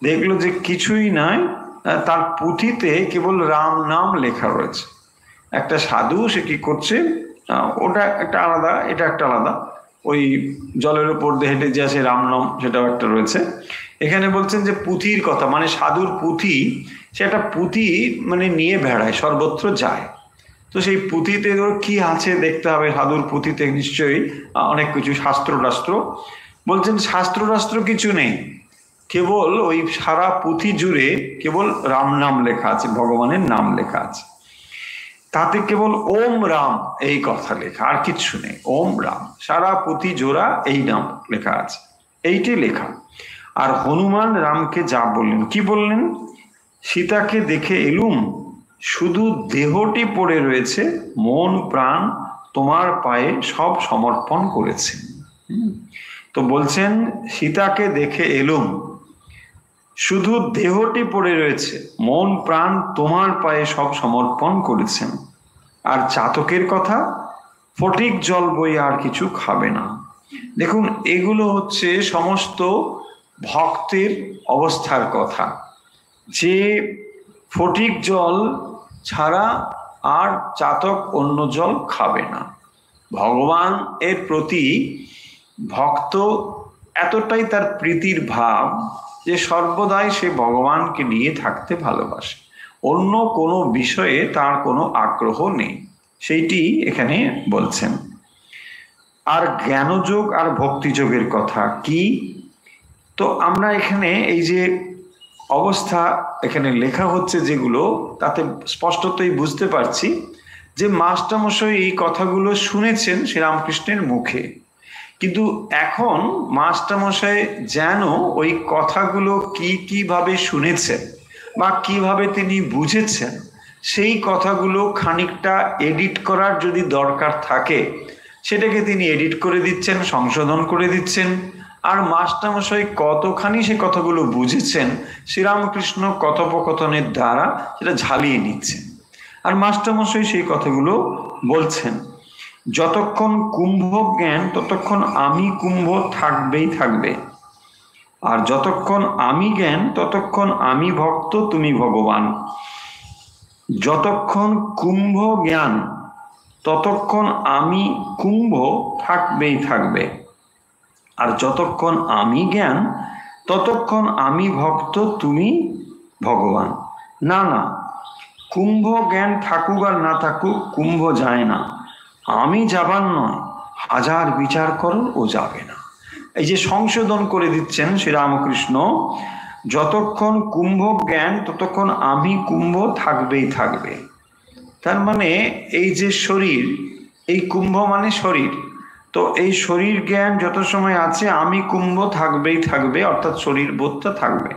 দেখলো যে কিছুই নাই, তার পুঁথিতে কেবল রাম নাম লেখা রয়েছে। একটা সাধু সে কি করছে, ওটা একটা আলাদা, এটা একটা আলাদা, ওই জলের উপর দিয়ে হেঁটে যে আসে রাম নাম, সেটাও একটা রয়েছে। এখানে বলছেন যে পুঁথির কথা, মানে সাধুর পুঁথি, সে একটা পুঁথি মানে নিয়ে বেড়ায়, সর্বত্র যায়। তো সেই পুঁথিতে কি আছে দেখতে হবে, সাধুর পুঁথিতে নিশ্চয়ই অনেক কিছু শাস্ত্র টাস্ত্র। বলছেন শাস্ত্র টাস্ত্র কিছু নেই, কেবল ওই সারা পুঁথি জুড়ে কেবল রাম নাম লেখা আছে, ভগবানের নাম লেখা আছে। তাতে কেবল ওম রাম এই কথা লেখা, আর কিচ্ছু নেই। ওম রাম সারা পুঁথি জোড়া এই নাম লেখা আছে, এইটি লেখা। আর হনুমান রামকে যা বললেন, কি বললেন, সীতাকে দেখে এলুম, শুধু দেহটি পড়ে রয়েছে, মন প্রাণ তোমার পায়ে সব সমর্পণ করেছে। তো বলছেন সীতাকে দেখে এলুম, শুধু দেহটি পড়ে রয়েছে, মন প্রাণ তোমার পায়ে সব সমর্পণ করেছেন। আর চাতকের কথা, ফটিক জল বই আর কিছু খাবে না। দেখুন এগুলো হচ্ছে সমস্ত ভক্তের অবস্থার কথা, যে ফটিক জল ছাড়া আর চাতক অন্য জল খাবে না। ভগবান এর প্রতি ভক্ত এতটাই তার প্রীতির ভাব যে সর্বদাই সে ভগবানকে নিয়ে থাকতে ভালোবাসে, অন্য কোনো বিষয়ে তার কোনো আগ্রহ নেই, সেইটি এখানে বলছেন। আর জ্ঞানযোগ আর ভক্তিযোগের কথা কি, তো আমরা এখানে এই যে অবস্থা এখানে লেখা হচ্ছে যেগুলো, তাতে স্পষ্টতই বুঝতে পারছি যে মাস্টারমশাই এই কথাগুলো শুনেছেন শ্রীরামকৃষ্ণের মুখে, কিন্তু এখন মাস্টারমশাই যেন ওই কথাগুলো কিভাবে শুনেছেন বা কিভাবে তিনি বুঝেছেন, সেই কথাগুলো খানিকটা এডিট করার যদি দরকার থাকে, সেটাকে তিনি এডিট করে দিচ্ছেন, সংশোধন করে দিচ্ছেন। আর মাস্টারমশাই কতখানি সে কথাগুলো বুঝেছেন, শ্রীরামকৃষ্ণ কথোপকথনের দ্বারা সেটা ঝালিয়ে নিচ্ছেন, আর মাস্টারমশাই সেই কথাগুলো বলছেন। যতক্ষণ কুম্ভ জ্ঞান ততক্ষণ আমি কুম্ভ থাকবেই থাকবে, আর যতক্ষণ আমি জ্ঞান ততক্ষণ আমি ভক্ত তুমি ভগবান। যতক্ষণ কুম্ভ জ্ঞান ততক্ষণ আমি কুম্ভ থাকবেই থাকবে, আর যতক্ষণ আমি জ্ঞান ততক্ষণ আমি ভক্ত তুমি ভগবান। না না, কুম্ভ জ্ঞান থাকুক আর না থাকুক, কুম্ভ যায় না, আমি যাবার নয়, হাজার বিচার করো ও যাবে না। এই যে সংশোধন করে দিচ্ছেন শ্রীরামকৃষ্ণ, যতক্ষণ কুম্ভ জ্ঞান ততক্ষণ আমি কুম্ভ থাকবেই থাকবে। তার মানে এই যে শরীর, এই কুম্ভ মানে শরীর, তো এই শরীর জ্ঞান যত সময় আছে আমি কুম্ভ থাকবেই থাকবে, অর্থাৎ শরীর বোধটা থাকবে।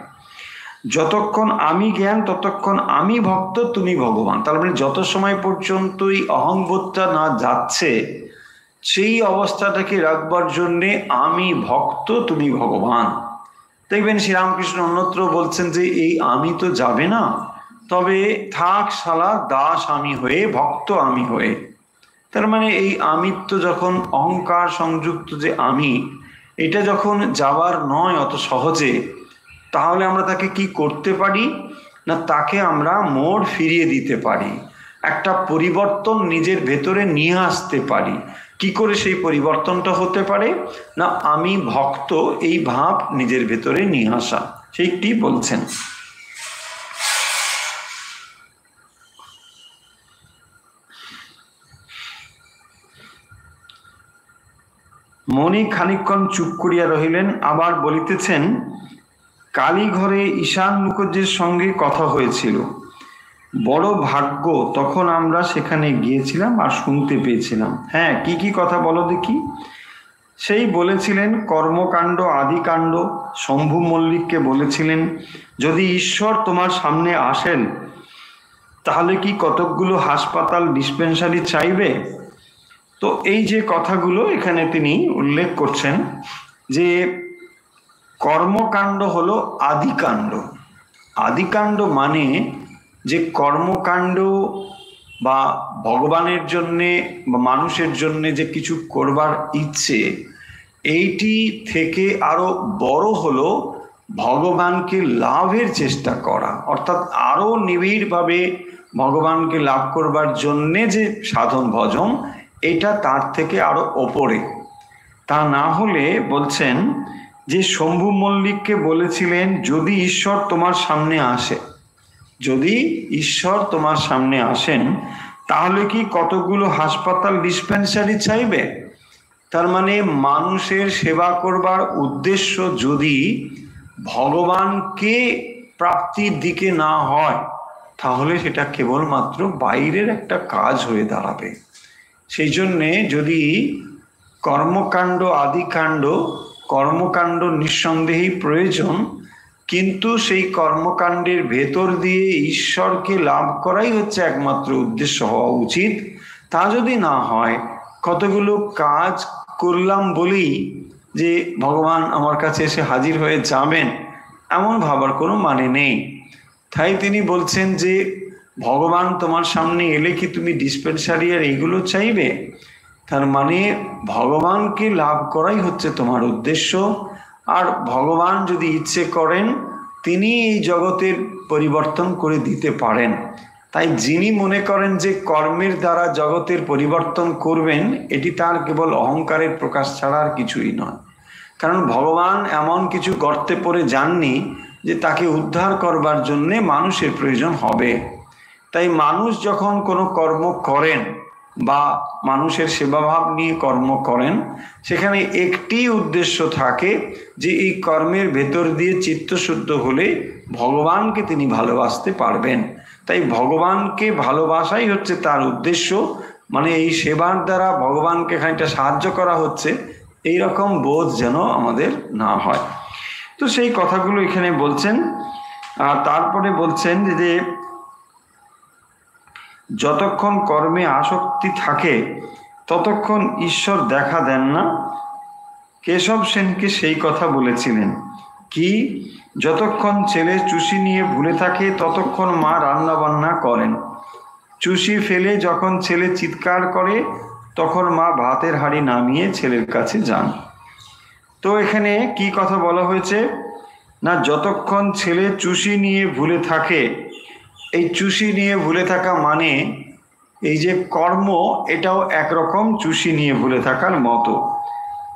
যতক্ষণ আমি জ্ঞান ততক্ষণ আমি ভক্ত তুমি ভগবান। তার মানে যত সময় পর্যন্ত এই অহংবোধটা না যাচ্ছে, সেই অবস্থাটাকে রাখবার জন্যে আমি ভক্ত তুমি ভগবান। দেখবেন শ্রীরামকৃষ্ণ অন্যত্র বলছেন যে এই আমি তো যাবে না, তবে থাক শালা দাস আমি হয়ে, ভক্ত আমি হয়ে। তার মানে এই আমিত্ব যখন অহংকার সংযুক্ত যে আমি, এটা যখন যাবার নয় অত সহজে, তাহলে আমরা তাকে কি করতে পারি না, তাকে আমরা মোড় ফিরিয়ে দিতে পারি, একটা পরিবর্তন নিজের ভেতরে নিয়ে আসতে পারি। কি করে সেই পরিবর্তনটা হতে পারে না, আমি ভক্ত এই ভাব নিজের ভেতরে নিয়ে আসা, সেইটি বলছেন। মণি খানিকক্ষণ চুপ করিয়া রহিলেন, আবার বলিতেছেন, কালীঘরে ঈশান মুখুজ্জের সঙ্গে কথা হয়েছিল, বড় ভাগ্য তখন আমরা সেখানে গিয়েছিলাম আর শুনতে পেয়েছিলাম। হ্যাঁ, কি কি কথা বলো দেখি। সেই বলেছিলেন কর্মকাণ্ড আদিকাণ্ড, শম্ভু মল্লিককে বলেছিলেন যদি ঈশ্বর তোমার সামনে আসেন তাহলে কি কতকগুলো হাসপাতাল ডিসপেন্সারি চাইবে। তো এই যে কথাগুলো এখানে তিনি উল্লেখ করছেন যে কর্মকাণ্ড হলো আদিকাণ্ড। আদিকাণ্ড মানে যে কর্মকাণ্ড বা ভগবানের জন্যে বা মানুষের জন্যে যে কিছু করবার ইচ্ছে, এইটি থেকে আরো বড় হলো ভগবানকে লাভের চেষ্টা করা, অর্থাৎ আরো নিবিড়ভাবে ভগবানকে লাভ করবার জন্যে যে সাধন ভজন, এটা তার থেকে আরো ওপরে। তা না হলে বলছেন যে শম্ভু মল্লিককে বলেছিলেন যদি ঈশ্বর তোমার সামনে আসে, যদি ঈশ্বর তোমার সামনে আসেন তাহলে কি কতগুলো হাসপাতাল ডিসপেন্সারি চাইবে। তার মানে মানুষের সেবা করবার উদ্দেশ্য যদি ভগবানকে প্রাপ্তির দিকে না হয়, তাহলে সেটা কেবলমাত্র বাইরের একটা কাজ হয়ে দাঁড়াবে। সেই জন্যে যদি কর্মকাণ্ড আদিকাণ্ড, কর্মকাণ্ড নিঃসন্দেহেই প্রয়োজন, কিন্তু সেই কর্মকাণ্ডের ভেতর দিয়ে ঈশ্বরকে লাভ করাই হচ্ছে একমাত্র উদ্দেশ্য হওয়া উচিত। তা যদি না হয়, কতগুলো কাজ করলাম বলেই যে ভগবান আমার কাছে এসে হাজির হয়ে যাবেন, এমন ভাবার কোনো মানে নেই। তাই তিনি বলছেন যে ভগবান তোমার সামনে এলে কি তুমি ডিসপেন্সারি আর এইগুলো চাইবে। তার মানে ভগবানকে লাভ করাই হচ্ছে তোমার উদ্দেশ্য। আর ভগবান যদি ইচ্ছে করেন তিনি এই জগতের পরিবর্তন করে দিতে পারেন। তাই যিনি মনে করেন যে কর্মের দ্বারা জগতের পরিবর্তন করবেন, এটি তার কেবল অহংকারের প্রকাশ ছাড়া আর কিছুই নয়। কারণ ভগবান এমন কিছু গর্তে পড়ে যাননি যে তাকে উদ্ধার করবার জন্যে মানুষের প্রয়োজন হবে। তাই মানুষ যখন কোনো কর্ম করেন বা মানুষের সেবাভাব নিয়ে কর্ম করেন, সেখানে একটি উদ্দেশ্য থাকে যে এই কর্মের ভেতর দিয়ে চিত্তশুদ্ধ হলে ভগবানকে তিনি ভালোবাসতে পারবেন। তাই ভগবানকে ভালোবাসাই হচ্ছে তার উদ্দেশ্য, মানে এই সেবার দ্বারা ভগবানকে খানিকটা সাহায্য করা হচ্ছে, এই রকম বোধ যেন আমাদের না হয়। তো সেই কথাগুলো এখানে বলছেন। আর তারপরে বলছেন যে যতক্ষণ কর্মে আসক্তি থাকে ততক্ষণ ঈশ্বর দেখা দেন না। কেশব সেনকে সেই কথা বলেছিলেন কি, যতক্ষণ ছেলে চুষি নিয়ে ভুলে থাকে ততক্ষণ মা রান্না বান্না করেন, চুষি ফেলে যখন ছেলে চিৎকার করে তখন মা ভাতের হাঁড়ি নামিয়ে ছেলের কাছে যান। তো এখানে কি কথা বলা হয়েছে না, যতক্ষণ ছেলে চুষি নিয়ে ভুলে থাকে, এই চুষি নিয়ে ভুলে থাকা মানে এই যে কর্ম, এটাও একরকম চুষি নিয়ে ভুলে থাকার মতো।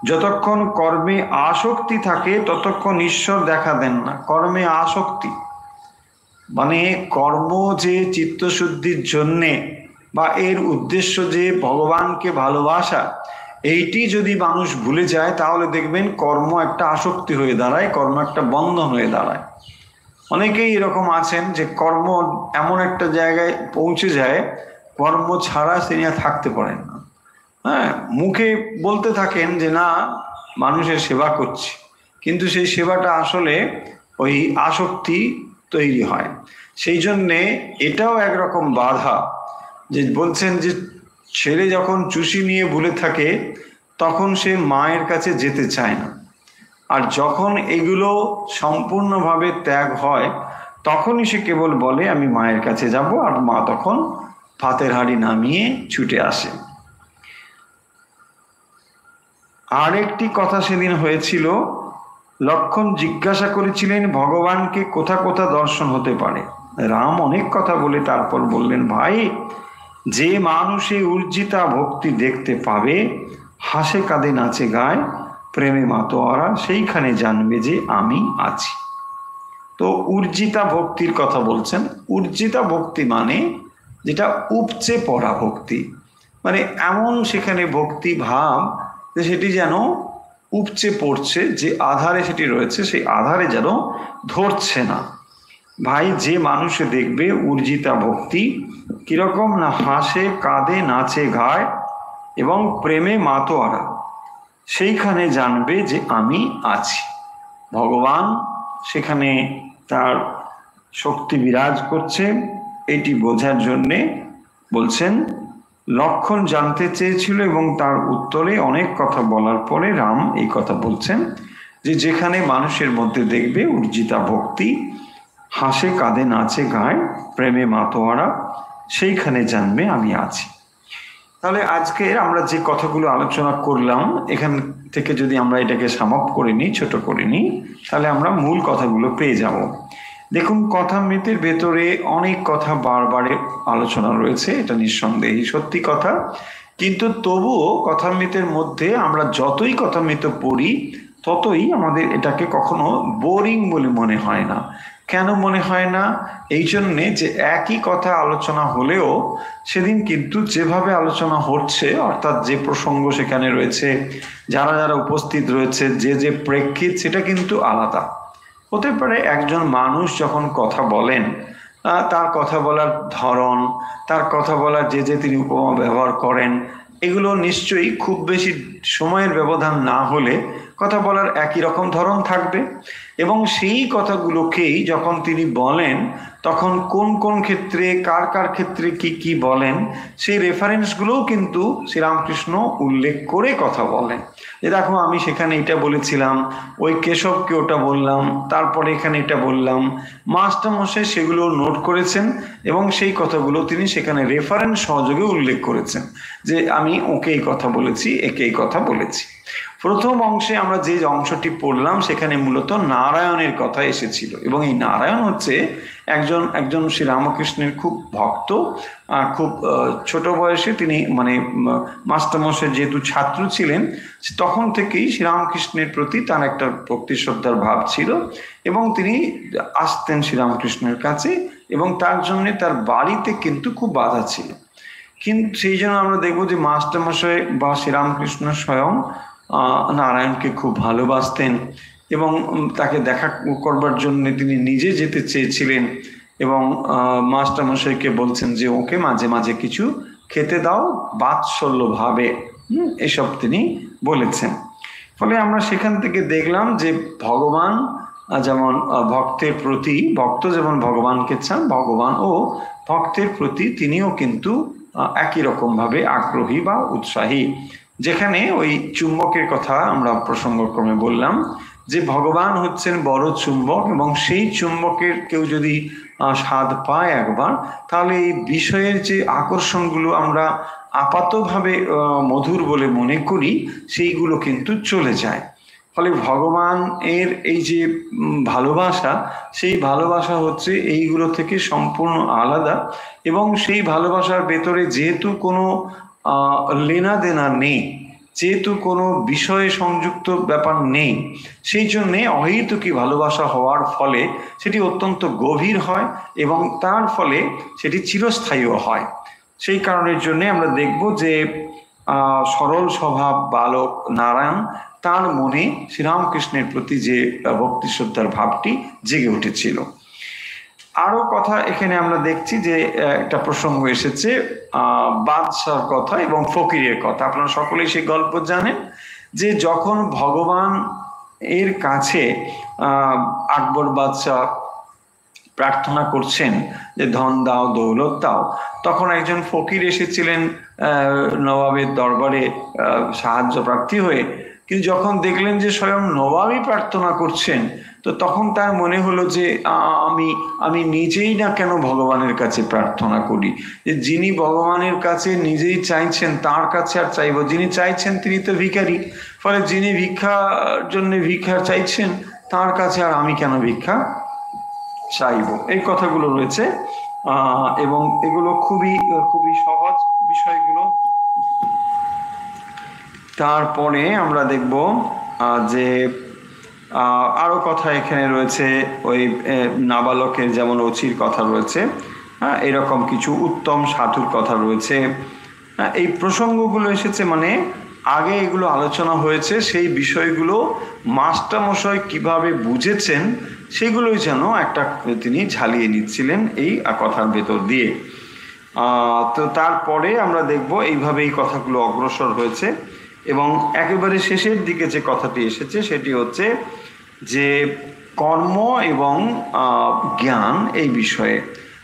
যতক্ষণ কর্মে আসক্তি থাকে ততক্ষণ ঈশ্বর দেখা দেন না। কর্মে আসক্তি মানে কর্ম যে চিত্তশুদ্ধির জন্যে বা এর উদ্দেশ্য যে ভগবানকে ভালোবাসা, এইটি যদি মানুষ ভুলে যায় তাহলে দেখবেন কর্ম একটা আসক্তি হয়ে দাঁড়ায়, কর্ম একটা বন্ধন হয়ে দাঁড়ায়। অনেকেই এরকম আছেন যে কর্ম এমন একটা জায়গায় পৌঁছে যায়, কর্ম ছাড়া তিনি আর থাকতে পারেন না। হ্যাঁ, মুখে বলতে থাকেন যে না মানুষের সেবা করছি, কিন্তু সেই সেবাটা আসলে ওই আসক্তি তৈরি হয়। সেই জন্যে এটাও একরকম বাধা, যে বলছেন যে ছেলে যখন চুষি নিয়ে ভুলে থাকে তখন সে মায়ের কাছে যেতে চায় না, আর যখন এগুলো সম্পূর্ণভাবে ত্যাগ হয় তখনই সে কেবল বলে আমি মায়ের কাছে যাব, আর মা তখন ভাতের হাঁড়ি নামিয়ে ছুটে আসে। আর একটি কথা সেদিন হয়েছিল, লক্ষণ জিজ্ঞাসা করেছিলেন ভগবানকে কোথা কোথা দর্শন হতে পারে। রাম অনেক কথা বলে তারপর বললেন, ভাই যে মানুষে উর্জিতা ভক্তি দেখতে পাবে, হাসে কাঁদে নাচে গায় প্রেমে মাতোয়ারা, সেইখানে জানবে যে আমি আছি। তো উর্জিতা ভক্তির কথা বলছেন। উর্জিতা ভক্তি মানে যেটা উপচে পড়া ভক্তি, মানে এমন সেখানে ভক্তি ভাব যে সেটি যেন উপচে পড়ছে, যে আধারে সেটি রয়েছে সেই আধারে যেন ধরছে না। ভাই যে মানুষে দেখবে উর্জিতা ভক্তি কিরকম না, হাসে কাঁদে নাচে গায় এবং প্রেমে মাতোয়ারা, সেইখানে জানবে যে আমি আছি। ভগবান সেখানে তার শক্তি বিরাজ করছে, এটি বোঝার জন্যে বলছেন। লক্ষণ জানতে চেয়েছিল এবং তার উত্তরে অনেক কথা বলার পরে রাম এই কথা বলছেন যে যেখানে মানুষের মধ্যে দেখবে উর্জিতা ভক্তি, হাসে কাঁদে নাচে গায় প্রেমে মাতোয়ারা, সেইখানে জানবে আমি আছি। তাহলে আজকে আমরা যে কথাগুলো আলোচনা করলাম এখান থেকে যদি আমরা এটাকে সামাপ করে নিই, ছোট করে নিই, তাহলে আমরা মূল কথাগুলো পেয়ে যাব। দেখুন, কথামৃতের ভেতরে অনেক কথা বারবারে আলোচনা রয়েছে, এটা নিঃসন্দেহে সত্যি কথা, কিন্তু তবুও কথামৃতের মধ্যে আমরা যতই কথামৃত পড়ি ততই আমাদের এটাকে কখনো বোরিং বলে মনে হয় না। কেন মনে হয় না? এই জন্যে যে একই কথা আলোচনা হলেও সেদিন কিন্তু যেভাবে আলোচনা হচ্ছে, অর্থাৎ যে প্রসঙ্গ সেখানে রয়েছে, যারা যারা উপস্থিত রয়েছে, যে যে প্রেক্ষিত, সেটা কিন্তু আলাদা হতে পারে। একজন মানুষ যখন কথা বলেন, তার কথা বলার ধরন, তার কথা বলার যে যে তিনি উপমা ব্যবহার করেন, এগুলো নিশ্চয়ই খুব বেশি সময়ের ব্যবধান না হলে কথা বলার একই রকম ধরন থাকবে। এবং সেই কথাগুলোকেই যখন তিনি বলেন তখন কোন কোন ক্ষেত্রে কার কার ক্ষেত্রে কি কি বলেন, সেই রেফারেন্সগুলোও কিন্তু শ্রীরামকৃষ্ণ উল্লেখ করে কথা বলেন। যে দেখো আমি সেখানে এটা বলেছিলাম, ওই কেশবকে ওটা বললাম, তারপরে এখানে এটা বললাম। মাস্টারমশাই সেগুলো নোট করেছেন এবং সেই কথাগুলো তিনি সেখানে রেফারেন্স সহযোগে উল্লেখ করেছেন যে আমি ওকে এই কথা বলেছি, একে এই কথা বলেছি। প্রথম অংশে আমরা যে অংশটি পড়লাম সেখানে মূলত নারায়ণের কথা এসেছিল, এবং এই নারায়ণ হচ্ছে একজন শ্রীরামকৃষ্ণের খুব ভক্ত। খুব ছোট বয়সে তিনি মানে মাস্টারমশাই যেহেতু ছাত্র ছিলেন, তখন থেকেই শ্রীরামকৃষ্ণের প্রতি তার একটা ভক্তি শ্রদ্ধার ভাব ছিল এবং তিনি আসতেন শ্রীরামকৃষ্ণের কাছে, এবং তার জন্য তার বাড়িতে কিন্তু খুব বাধা ছিল। কিন্তু সেই জন্য আমরা দেখবো যে মাস্টারমশাই বা শ্রীরামকৃষ্ণ স্বয়ং নারায়ণকে খুব ভালোবাসতেন এবং তাকে দেখা করবার জন্য তিনি নিজে যেতে চেয়েছিলেন, এবং মাস্টারমশাইকে বলছেন যে ওকে মাঝে মাঝে কিছু খেতে দাও বাৎসল্য ভাবে, এসব তিনি বলেছেন। ফলে আমরা সেখান থেকে দেখলাম যে ভগবান যেমন ভক্তের প্রতি, ভক্ত যেমন ভগবানকে চান, ভগবান ও ভক্তের প্রতি তিনিও কিন্তু একই রকম ভাবে আগ্রহী বা উৎসাহী। যেখানে ওই চুম্বকের কথা আমরা প্রসঙ্গক্রমে বললাম যে ভগবান হচ্ছেন বড় চুম্বক, এবং সেই চুম্বকের কেউ যদি স্বাদ পায় একবার, তাহলে এই বিষয়ের যে আকর্ষণগুলো আমরা আপাতভাবে মধুর বলে মনে করি সেইগুলো কিন্তু চলে যায়। ফলে ভগবান এর এই যে ভালোবাসা, সেই ভালোবাসা হচ্ছে এইগুলো থেকে সম্পূর্ণ আলাদা, এবং সেই ভালোবাসার ভেতরে যেহেতু কোনো লেনা দেনা নেই, যেহেতু কোনো বিষয়ে সংযুক্ত ব্যাপার নেই, সেই জন্যে অহেতুকী ভালোবাসা হওয়ার ফলে সেটি অত্যন্ত গভীর হয় এবং তার ফলে সেটি চিরস্থায়ীও হয়। সেই কারণের জন্যে আমরা দেখব যে সরল স্বভাব বালক নারায়ণ, তার মনে শ্রীরামকৃষ্ণের প্রতি যে ভক্তি শ্রদ্ধার ভাবটি জেগে উঠেছিল। আরো কথা এখানে আমরা দেখছি যে একটা প্রসঙ্গ এসেছে বাদশার কথা এবং ফকিরের কথা। আপনারা সকলেই সেই গল্প জানেন যে যখন ভগবান এর কাছে আকবর বাদশাহ প্রার্থনা করছেন যে ধন দাও দৌলত দাও, তখন একজন ফকির এসেছিলেন নবাবের দরবারে সাহায্য প্রার্থী হয়ে। কিন্তু যখন দেখলেন যে স্বয়ং নবাবই প্রার্থনা করছেন, তো তখন তার মনে হলো যে আমি নিজেই না কেন ভগবানের কাছে প্রার্থনা করি, যে যিনি ভগবানের কাছে নিজেই চাইছেন তার কাছে আর চাইব, যিনি চাইছেন তিনি তো ভিখারি, ফলে যিনি ভিক্ষার জন্য ভিক্ষা চাইছেন তার কাছে আর আমি কেন ভিক্ষা চাইব। এই কথাগুলো রয়েছে এবং এগুলো খুবই খুবই সহজ বিষয়গুলো। তারপরে আমরা দেখব যে আরো কথা এখানে রয়েছে, ওই নাবালকের যেমন অচির কথা রয়েছে, এরকম কিছু উত্তম সাধুর কথা রয়েছে। এই প্রসঙ্গগুলো এসেছে মানে আগে এগুলো আলোচনা হয়েছে, সেই বিষয়গুলো মাস্টারমশাই কিভাবে বুঝেছেন সেগুলোই যেন একটা তিনি ঝালিয়ে নিচ্ছিলেন এই কথার ভেতর দিয়ে। তো তারপরে আমরা দেখব এইভাবে এই কথাগুলো অগ্রসর হয়েছে এবং একেবারে শেষের দিকে যে কথাটি এসেছে সেটি হচ্ছে যে কর্ম এবং জ্ঞান এই বিষয়ে,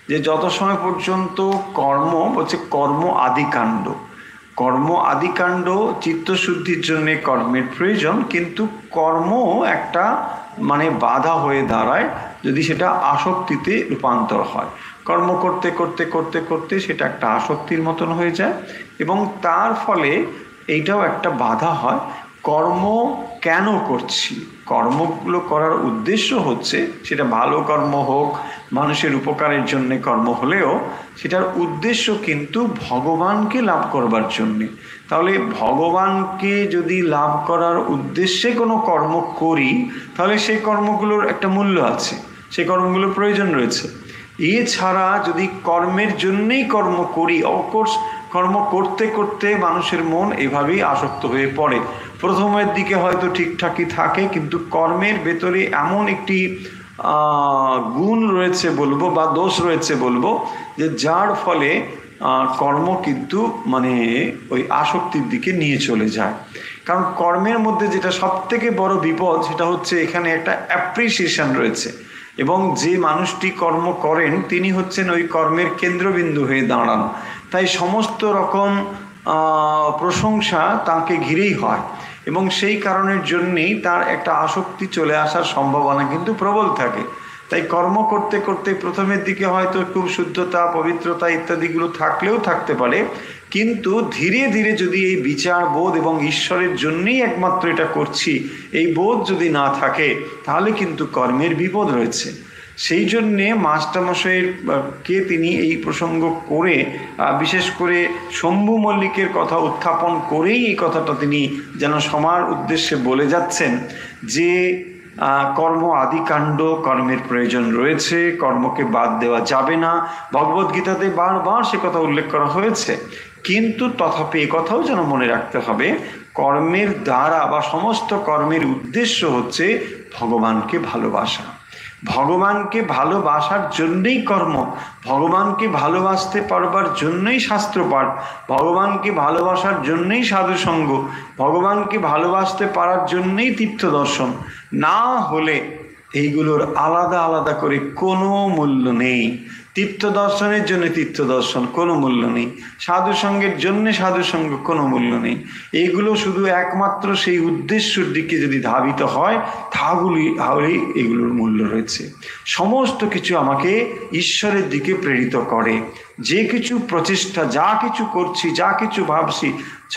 যে যত সময় পর্যন্ত কর্ম হচ্ছে কর্ম আদিকাণ্ড, কর্ম আদিকাণ্ড চিত্তশুদ্ধির জন্য কর্মের প্রয়োজন, কিন্তু কর্ম একটা মানে বাধা হয়ে দাঁড়ায় যদি সেটা আসক্তিতে রূপান্তর হয়। কর্ম করতে করতে করতে করতে সেটা একটা আসক্তির মতন হয়ে যায় এবং তার ফলে এইটাও একটা বাধা হয়। কর্ম কেন করছি, কর্মগুলো করার উদ্দেশ্য হচ্ছে সেটা ভালো কর্ম হোক, মানুষের উপকারের জন্য কর্ম হলেও সেটার উদ্দেশ্য কিন্তু ভগবানকে লাভ করবার জন্যে। তাহলে ভগবানকে যদি লাভ করার উদ্দেশ্যে কোনো কর্ম করি তাহলে সেই কর্মগুলোর একটা মূল্য আছে, সেই কর্মগুলোর প্রয়োজন রয়েছে। এছাড়া যদি কর্মের জন্যেই কর্ম করি, অফকোর্স কর্ম করতে করতে মানুষের মন এভাবেই আসক্ত হয়ে পড়ে। প্রথমের দিকে হয়তো ঠিকঠাকই থাকে, কিন্তু কর্মের ভেতরে এমন একটি গুণ রয়েছে বলবো বা দোষ রয়েছে বলবো, যে যার ফলে কর্ম কিন্তু মানে ওই আসক্তির দিকে নিয়ে চলে যায়। কারণ কর্মের মধ্যে যেটা সব থেকে বড় বিপদ সেটা হচ্ছে এখানে একটা অ্যাপ্রিসিয়েশন রয়েছে এবং যে মানুষটি কর্ম করেন তিনি হচ্ছেন ওই কর্মের কেন্দ্রবিন্দু হয়ে দাঁড়ান, তাই সমস্ত রকম প্রশংসা তাকে ঘিরেই হয় এবং সেই কারণের জন্যেই তার একটা আসক্তি চলে আসার সম্ভাবনা কিন্তু প্রবল থাকে। তাই কর্ম করতে করতে প্রথমের দিকে হয়তো খুব শুদ্ধতা পবিত্রতা ইত্যাদিগুলো থাকলেও থাকতে পারে, কিন্তু ধীরে ধীরে যদি এই বিচার বোধ এবং ঈশ্বরের জন্যই একমাত্র এটা করছি এই বোধ যদি না থাকে তাহলে কিন্তু কর্মের বিপদ রয়েছে। সেই জন্যে মাস্টারমশাইয়ের কে তিনি এই প্রসঙ্গ করে বিশেষ করে শম্ভু মল্লিকের কথা উত্থাপন করেই এই কথাটা তিনি যেন সবার উদ্দেশ্যে বলে যাচ্ছেন যে কর্ম আদিকাণ্ড, কর্মের প্রয়োজন রয়েছে, কর্মকে বাদ দেওয়া যাবে না। ভগবদ্গীতাতে বারবার সে কথা উল্লেখ করা হয়েছে, কিন্তু তথাপি এ কথাও যেন মনে রাখতে হবে কর্মের দ্বারা বা সমস্ত কর্মের উদ্দেশ্য হচ্ছে ভগবানকে ভালোবাসা। ভগবানকে ভালোবাসার জন্যই কর্ম, ভগবানকে ভালোবাসতে পারবার জন্যই শাস্ত্রপাঠ, ভগবানকে ভালোবাসার জন্যই সাধুসঙ্গ, ভগবানকে ভালোবাসতে পারার জন্যই তীর্থ দর্শন। না হলে এইগুলোর আলাদা আলাদা করে কোনো মূল্য নেই। তীর্থ দর্শনের জন্য তীর্থ দর্শন কোনো মূল্য নেই, সাধুসঙ্গের জন্য সাধুসঙ্গ কোনো মূল্য নেই। এইগুলো শুধু একমাত্র সেই উদ্দেশ্যের দিকে যদি ধাবিত হয় তাহলেই এগুলোর মূল্য রয়েছে। সমস্ত কিছু আমাকে ঈশ্বরের দিকে প্রেরিত করে। যে কিছু প্রচেষ্টা, যা কিছু করছি, যা কিছু ভাবছি,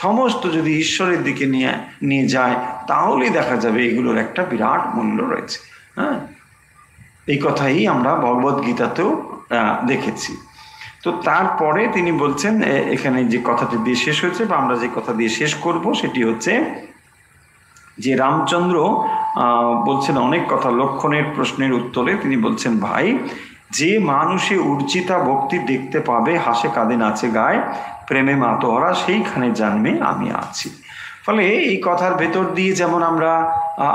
সমস্ত যদি ঈশ্বরের দিকে নিয়ে যায় তাহলেই দেখা যাবে এগুলোর একটা বিরাট মূল্য রয়েছে। হ্যাঁ, এই কথাই আমরা ভগবদ্গীতাতেও দেখেছি। তো তারপরে তিনি বলছেন এখানে যে কথাটি দিয়ে শেষ হয়েছে বা আমরা যে কথা দিয়ে শেষ করব সেটি হচ্ছে যে রামচন্দ্র বলছেন অনেক কথা। লক্ষণের প্রশ্নের উত্তরে তিনি বলছেন, ভাই, যে মানুষে উর্জিতা ভক্তি দেখতে পাবে, হাসে কাঁদে নাচে গায়, প্রেমে মাতোয়ারা সেইখানে জানবে আমি আছি। ফলে এই কথার ভেতর দিয়ে যেমন আমরা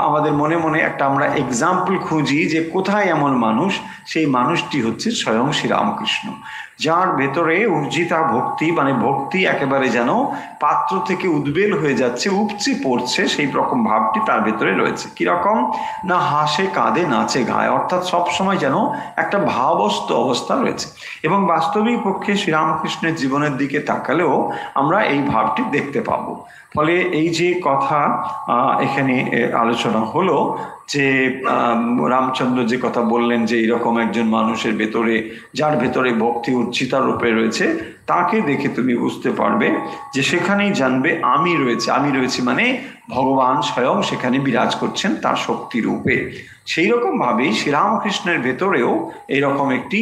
আমাদের মনে মনে একটা আমরা এক্সাম্পল খুঁজি যে কোথায় এমন মানুষ, সেই মানুষটি হচ্ছে স্বয়ং শ্রীরামকৃষ্ণ, যার ভেতরে উর্জিতা ভক্তি, মানে ভক্তি একেবারে যেন পাত্র থেকে উদ্বেল হয়ে যাচ্ছে, উপচে পড়ছে, সেই রকম ভাবটি তার ভেতরে রয়েছে। কিরকম না, হাসে কাঁদে নাচে গায়, অর্থাৎ সবসময় যেন একটা ভাবস্থ অবস্থা রয়েছে। এবং বাস্তবিক পক্ষে শ্রীরামকৃষ্ণের জীবনের দিকে তাকালেও আমরা এই ভাবটি দেখতে পাবো। ফলে এই যে কথা এখানে আলোচনা হলো যে রামচন্দ্র যে কথা বললেন যে এরকম একজন মানুষের ভেতরে, যার ভেতরে ভক্তি উচ্চিতা রূপে রয়েছে, তাকে দেখে তুমি বুঝতে পারবে যে সেখানেই জানবে আমি রয়েছে। আমি রয়েছে মানে ভগবান স্বয়ং সেখানে বিরাজ করছেন তার শক্তি রূপে। সেই রকম ভাবেই শ্রীরামকৃষ্ণের ভেতরেও এইরকম একটি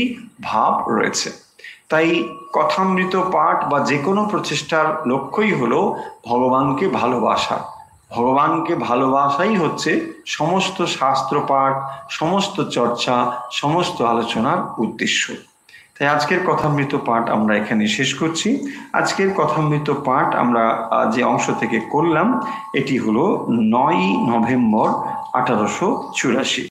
ভাব রয়েছে। তাই কথামৃত পাঠ বা যে কোনো প্রচেষ্টার লক্ষ্যই হলো ভগবানকে ভালোবাসা। ভগবানকে ভালোবাসাই হচ্ছে সমস্ত শাস্ত্র পাঠ, সমস্ত চর্চা, সমস্ত আলোচনার উদ্দেশ্য। তাই আজকের কথামৃত পাঠ আমরা এখানে শেষ করছি। আজকের কথামৃত পাঠ আমরা যে অংশ থেকে করলাম এটি হলো 9 নভেম্বর 1884।